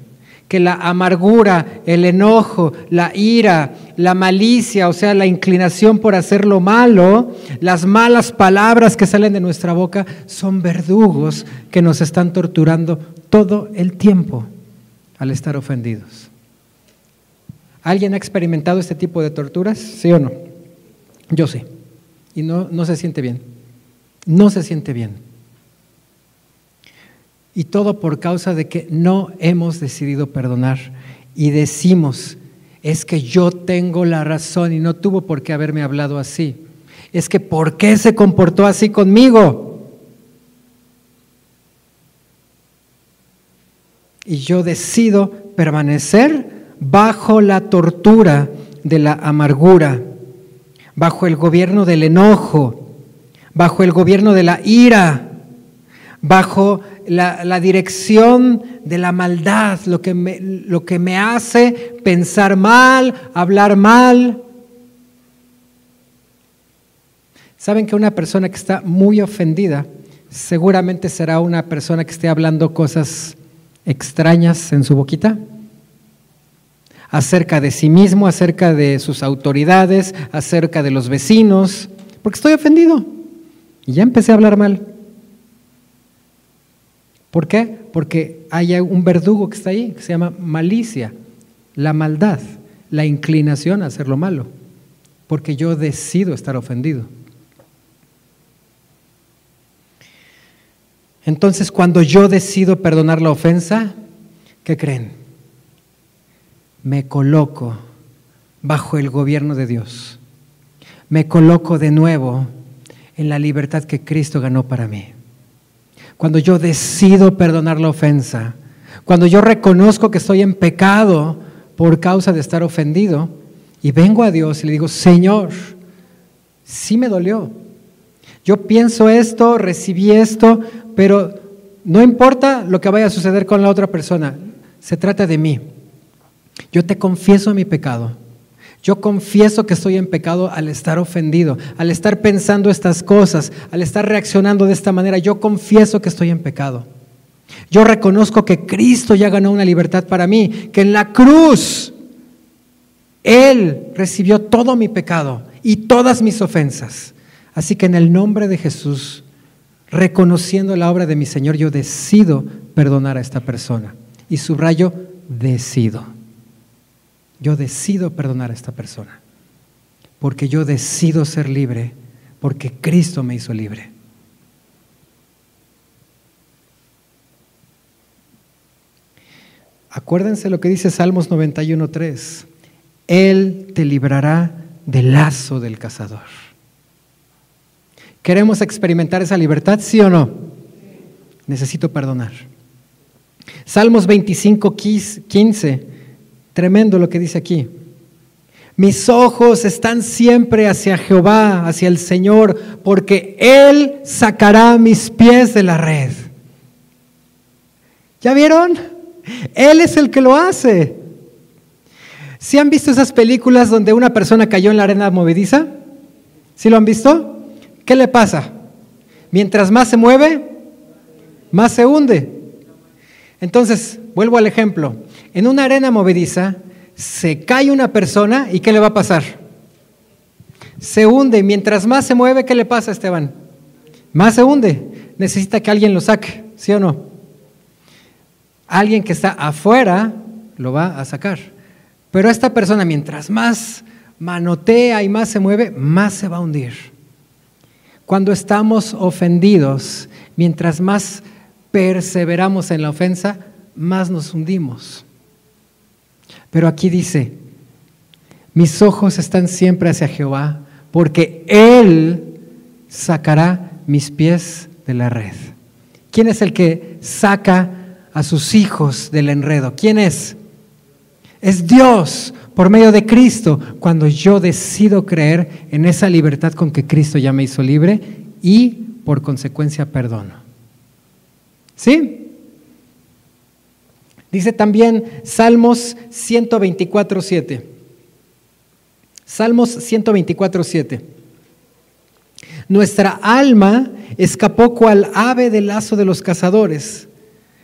S1: que la amargura, el enojo, la ira, la malicia, o sea, la inclinación por hacer lo malo, las malas palabras que salen de nuestra boca, son verdugos que nos están torturando todo el tiempo al estar ofendidos. ¿Alguien ha experimentado este tipo de torturas? ¿Sí o no? Yo sí. Y no se siente bien. No se siente bien. Y todo por causa de que no hemos decidido perdonar y decimos, es que yo tengo la razón y no tuvo por qué haberme hablado así. Es que ¿por qué se comportó así conmigo? Y yo decido permanecer bajo la tortura de la amargura, bajo el gobierno del enojo, bajo el gobierno de la ira, bajo la dirección de la maldad, lo que me hace pensar mal, hablar mal. ¿Saben que una persona que está muy ofendida seguramente será una persona que esté hablando cosas extrañas en su boquita? Acerca de sí mismo, acerca de sus autoridades, acerca de los vecinos, porque estoy ofendido y ya empecé a hablar mal. ¿Por qué? Porque hay un verdugo que está ahí, que se llama malicia, la maldad, la inclinación a hacer lo malo, porque yo decido estar ofendido. Entonces, cuando yo decido perdonar la ofensa, ¿qué creen? Me coloco bajo el gobierno de Dios. Me coloco de nuevo en la libertad que Cristo ganó para mí. Cuando yo decido perdonar la ofensa, cuando yo reconozco que estoy en pecado por causa de estar ofendido y vengo a Dios y le digo, Señor, sí me dolió. Yo pienso esto, recibí esto, pero no importa lo que vaya a suceder con la otra persona, se trata de mí. Yo te confieso mi pecado. Yo confieso que estoy en pecado al estar ofendido, al estar pensando estas cosas, al estar reaccionando de esta manera. Yo confieso que estoy en pecado. Yo reconozco que Cristo ya ganó una libertad para mí, que en la cruz Él recibió todo mi pecado y todas mis ofensas. Así que en el nombre de Jesús, reconociendo la obra de mi Señor, yo decido perdonar a esta persona. Y subrayo, decido. Yo decido perdonar a esta persona, porque yo decido ser libre, porque Cristo me hizo libre. Acuérdense lo que dice Salmos 91:3. Él te librará del lazo del cazador. ¿Queremos experimentar esa libertad, sí o no? Necesito perdonar. Salmos 25:15. Tremendo lo que dice aquí. Mis ojos están siempre hacia Jehová, hacia el Señor, porque Él sacará mis pies de la red. ¿Ya vieron? Él es el que lo hace. ¿Sí han visto esas películas donde una persona cayó en la arena movediza? ¿Sí lo han visto? ¿Qué le pasa? Mientras más se mueve, más se hunde. Entonces, vuelvo al ejemplo. En una arena movediza se cae una persona y ¿qué le va a pasar? Se hunde. Mientras más se mueve, ¿qué le pasa, Esteban? Más se hunde. Necesita que alguien lo saque, ¿sí o no? Alguien que está afuera lo va a sacar. Pero esta persona, mientras más manotea y más se mueve, más se va a hundir. Cuando estamos ofendidos, mientras más perseveramos en la ofensa, más nos hundimos. Pero aquí dice, mis ojos están siempre hacia Jehová, porque Él sacará mis pies de la red. ¿Quién es el que saca a sus hijos del enredo? ¿Quién es? Es Dios, por medio de Cristo, cuando yo decido creer en esa libertad con que Cristo ya me hizo libre y por consecuencia perdono. ¿Sí? Dice también Salmos 124:7. Salmos 124:7. Nuestra alma escapó cual ave del lazo de los cazadores.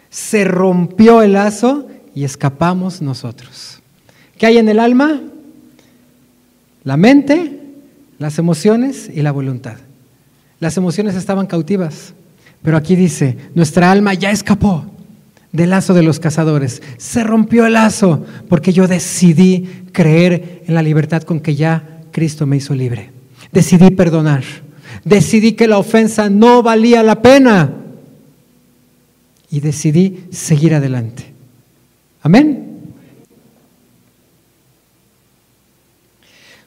S1: Se rompió el lazo y escapamos nosotros. ¿Qué hay en el alma? La mente, las emociones y la voluntad. Las emociones estaban cautivas, pero aquí dice, nuestra alma ya escapó del lazo de los cazadores. Se rompió el lazo porque yo decidí creer en la libertad con que ya Cristo me hizo libre. Decidí perdonar. Decidí que la ofensa no valía la pena. Y decidí seguir adelante. Amén.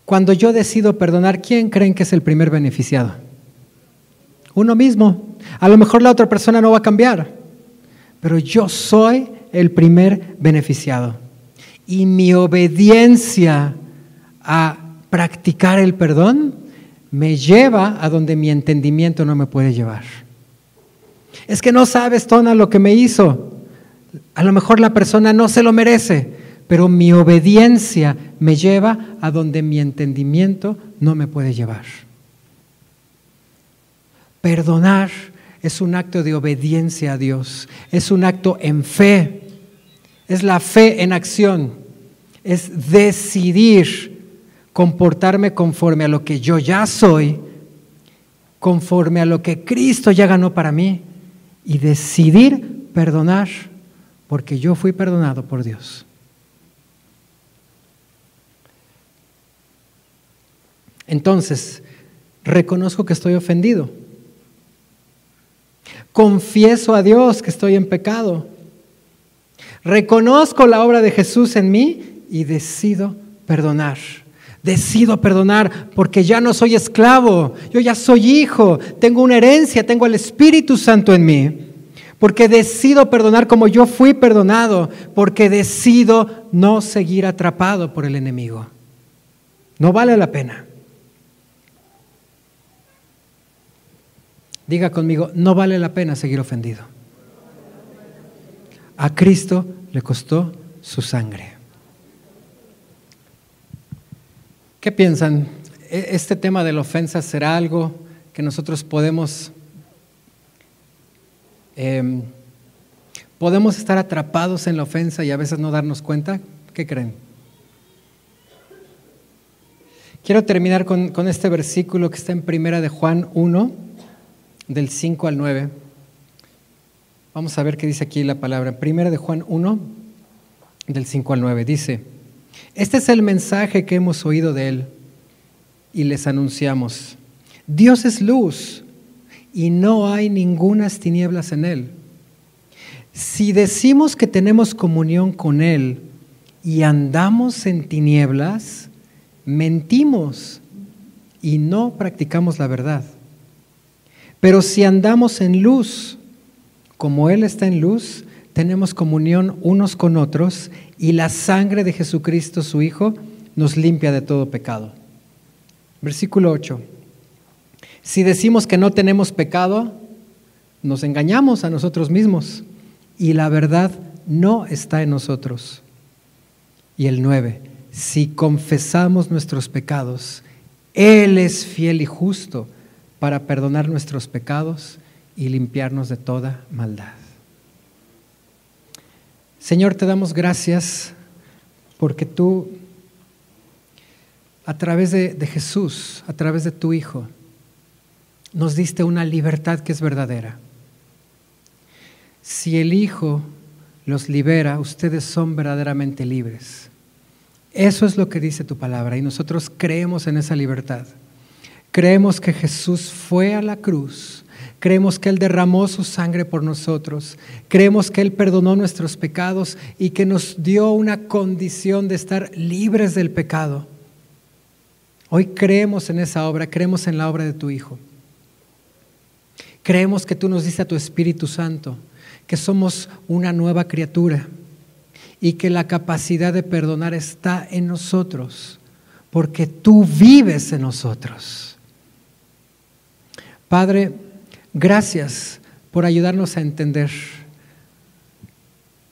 S1: Cuando yo decido perdonar, ¿quién creen que es el primer beneficiado? Uno mismo. A lo mejor la otra persona no va a cambiar, pero yo soy el primer beneficiado. Y mi obediencia a practicar el perdón me lleva a donde mi entendimiento no me puede llevar. Es que no sabes, Tona, lo que me hizo. A lo mejor la persona no se lo merece, pero mi obediencia me lleva a donde mi entendimiento no me puede llevar. Perdonar es un acto de obediencia a Dios, es un acto en fe, es la fe en acción, es decidir comportarme conforme a lo que yo ya soy, conforme a lo que Cristo ya ganó para mí y decidir perdonar porque yo fui perdonado por Dios. Entonces, reconozco que estoy ofendido. Confieso a Dios que estoy en pecado. Reconozco la obra de Jesús en mí y decido perdonar. Decido perdonar porque ya no soy esclavo, yo ya soy hijo, tengo una herencia, tengo el Espíritu Santo en mí. Porque decido perdonar como yo fui perdonado, porque decido no seguir atrapado por el enemigo. No vale la pena. Diga conmigo, no vale la pena seguir ofendido. A Cristo le costó su sangre. ¿Qué piensan? ¿Este tema de la ofensa será algo que nosotros podemos estar atrapados en la ofensa y a veces no darnos cuenta? ¿Qué creen? Quiero terminar con este versículo que está en 1 de Juan 1, del 5 al 9. Vamos a ver qué dice aquí la palabra. 1 de Juan 1, del 5 al 9. Dice, este es el mensaje que hemos oído de Él y les anunciamos. Dios es luz y no hay ningunas tinieblas en Él. Si decimos que tenemos comunión con Él y andamos en tinieblas, mentimos y no practicamos la verdad. Pero si andamos en luz, como Él está en luz, tenemos comunión unos con otros y la sangre de Jesucristo, su Hijo, nos limpia de todo pecado. Versículo 8. Si decimos que no tenemos pecado, nos engañamos a nosotros mismos y la verdad no está en nosotros. Y el 9. Si confesamos nuestros pecados, Él es fiel y justo para perdonar nuestros pecados y limpiarnos de toda maldad. Señor, te damos gracias porque tú, a través de Jesús, a través de tu Hijo, nos diste una libertad que es verdadera. Si el Hijo los libera, ustedes son verdaderamente libres. Eso es lo que dice tu palabra y nosotros creemos en esa libertad. Creemos que Jesús fue a la cruz, creemos que Él derramó su sangre por nosotros, creemos que Él perdonó nuestros pecados y que nos dio una condición de estar libres del pecado. Hoy creemos en esa obra, creemos en la obra de tu Hijo. Creemos que tú nos diste a tu Espíritu Santo, que somos una nueva criatura y que la capacidad de perdonar está en nosotros, porque tú vives en nosotros. Padre, gracias por ayudarnos a entender,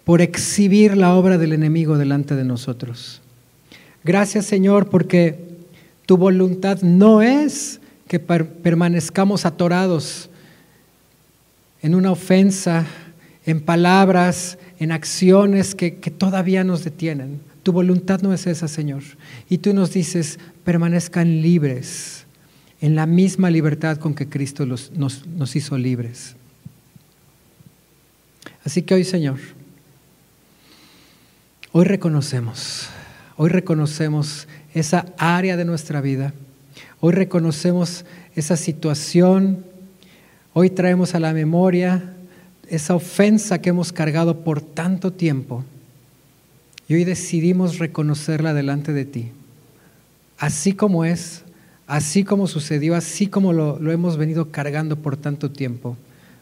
S1: por exhibir la obra del enemigo delante de nosotros. Gracias, Señor, porque tu voluntad no es que permanezcamos atorados en una ofensa, en palabras, en acciones que todavía nos detienen. Tu voluntad no es esa, Señor. Y tú nos dices, permanezcan libres, en la misma libertad con que Cristo nos hizo libres. Así que hoy, Señor, hoy reconocemos esa área de nuestra vida. Hoy reconocemos esa situación. Hoy traemos a la memoria esa ofensa que hemos cargado por tanto tiempo. Y hoy decidimos reconocerla delante de ti. Así como es, así como sucedió, así como lo hemos venido cargando por tanto tiempo.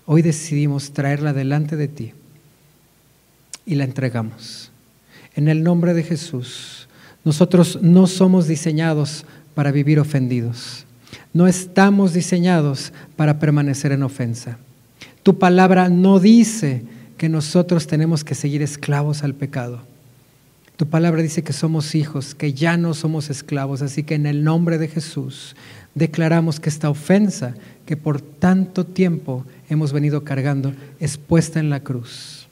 S1: Hoy decidimos traerla delante de ti y la entregamos. En el nombre de Jesús, nosotros no somos diseñados para vivir ofendidos. No estamos diseñados para permanecer en ofensa. Tu palabra no dice que nosotros tenemos que seguir esclavos al pecado. Tu palabra dice que somos hijos, que ya no somos esclavos. Así que en el nombre de Jesús declaramos que esta ofensa que por tanto tiempo hemos venido cargando es puesta en la cruz.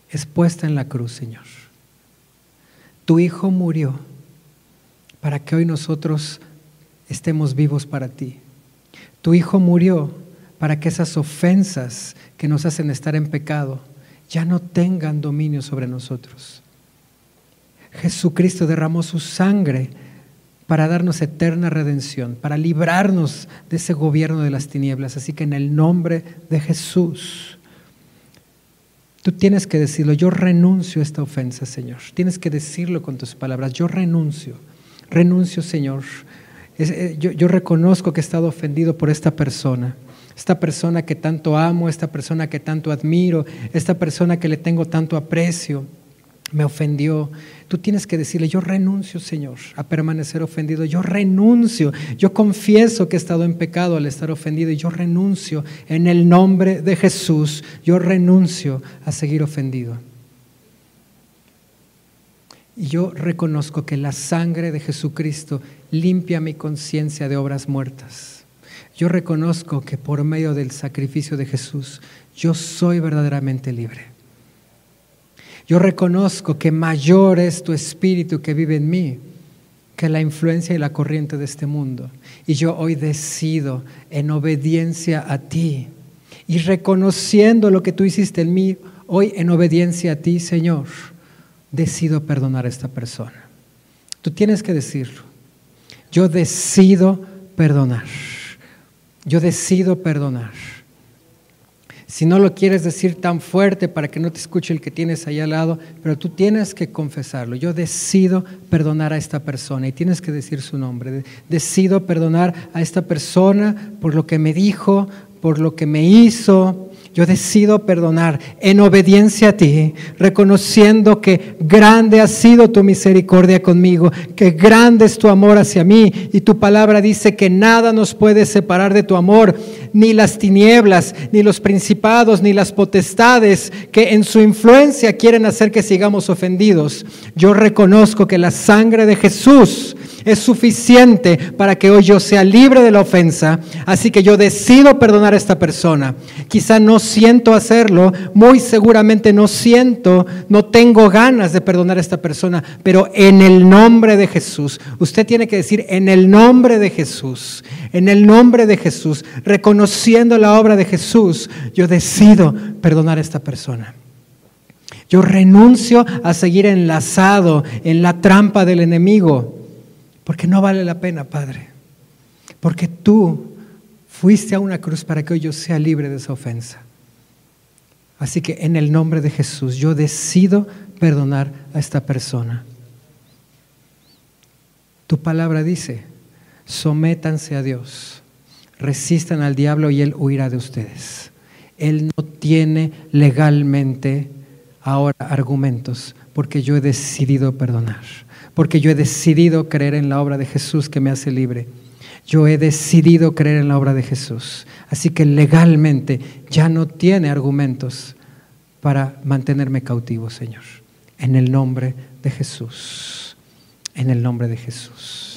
S1: Es puesta en la cruz, Señor. Tu Hijo murió para que hoy nosotros estemos vivos para ti. Tu Hijo murió para que esas ofensas que nos hacen estar en pecado ya no tengan dominio sobre nosotros. Jesucristo derramó su sangre para darnos eterna redención, para librarnos de ese gobierno de las tinieblas. Así que en el nombre de Jesús, tú tienes que decirlo, yo renuncio a esta ofensa, Señor. Tienes que decirlo con tus palabras, yo renuncio, Señor. Yo reconozco que he estado ofendido por esta persona que tanto amo, esta persona que tanto admiro, esta persona que le tengo tanto aprecio, me ofendió. Tú tienes que decirle, yo renuncio, Señor, a permanecer ofendido. Yo renuncio, yo confieso que he estado en pecado al estar ofendido y yo renuncio en el nombre de Jesús. Yo renuncio a seguir ofendido. Y yo reconozco que la sangre de Jesucristo limpia mi conciencia de obras muertas. Yo reconozco que por medio del sacrificio de Jesús, yo soy verdaderamente libre. Yo reconozco que mayor es tu espíritu que vive en mí que la influencia y la corriente de este mundo. Y yo hoy decido en obediencia a ti y reconociendo lo que tú hiciste en mí, hoy en obediencia a ti, Señor, decido perdonar a esta persona. Tú tienes que decirlo. Yo decido perdonar. Yo decido perdonar. Si no lo quieres decir tan fuerte para que no te escuche el que tienes ahí al lado, pero tú tienes que confesarlo. Yo decido perdonar a esta persona y tienes que decir su nombre. Decido perdonar a esta persona por lo que me dijo, por lo que me hizo. Yo decido perdonar en obediencia a ti, reconociendo que grande ha sido tu misericordia conmigo, que grande es tu amor hacia mí. Y tu palabra dice que nada nos puede separar de tu amor, ni las tinieblas, ni los principados, ni las potestades que en su influencia quieren hacer que sigamos ofendidos. Yo reconozco que la sangre de Jesús es suficiente para que hoy yo sea libre de la ofensa. Así que yo decido perdonar a esta persona. Quizá no siento hacerlo, muy seguramente no tengo ganas de perdonar a esta persona, pero en el nombre de Jesús, usted tiene que decir en el nombre de Jesús, reconociendo la obra de Jesús, yo decido perdonar a esta persona. Yo renuncio a seguir enlazado en la trampa del enemigo. Porque no vale la pena, Padre. Porque tú fuiste a una cruz para que hoy yo sea libre de esa ofensa. Así que en el nombre de Jesús yo decido perdonar a esta persona. Tu palabra dice, sométanse a Dios, resistan al diablo y él huirá de ustedes. Él no tiene legalmente ahora argumentos porque yo he decidido perdonar. Porque yo he decidido creer en la obra de Jesús que me hace libre. Yo he decidido creer en la obra de Jesús. Así que legalmente ya no tiene argumentos para mantenerme cautivo, Señor. En el nombre de Jesús. En el nombre de Jesús.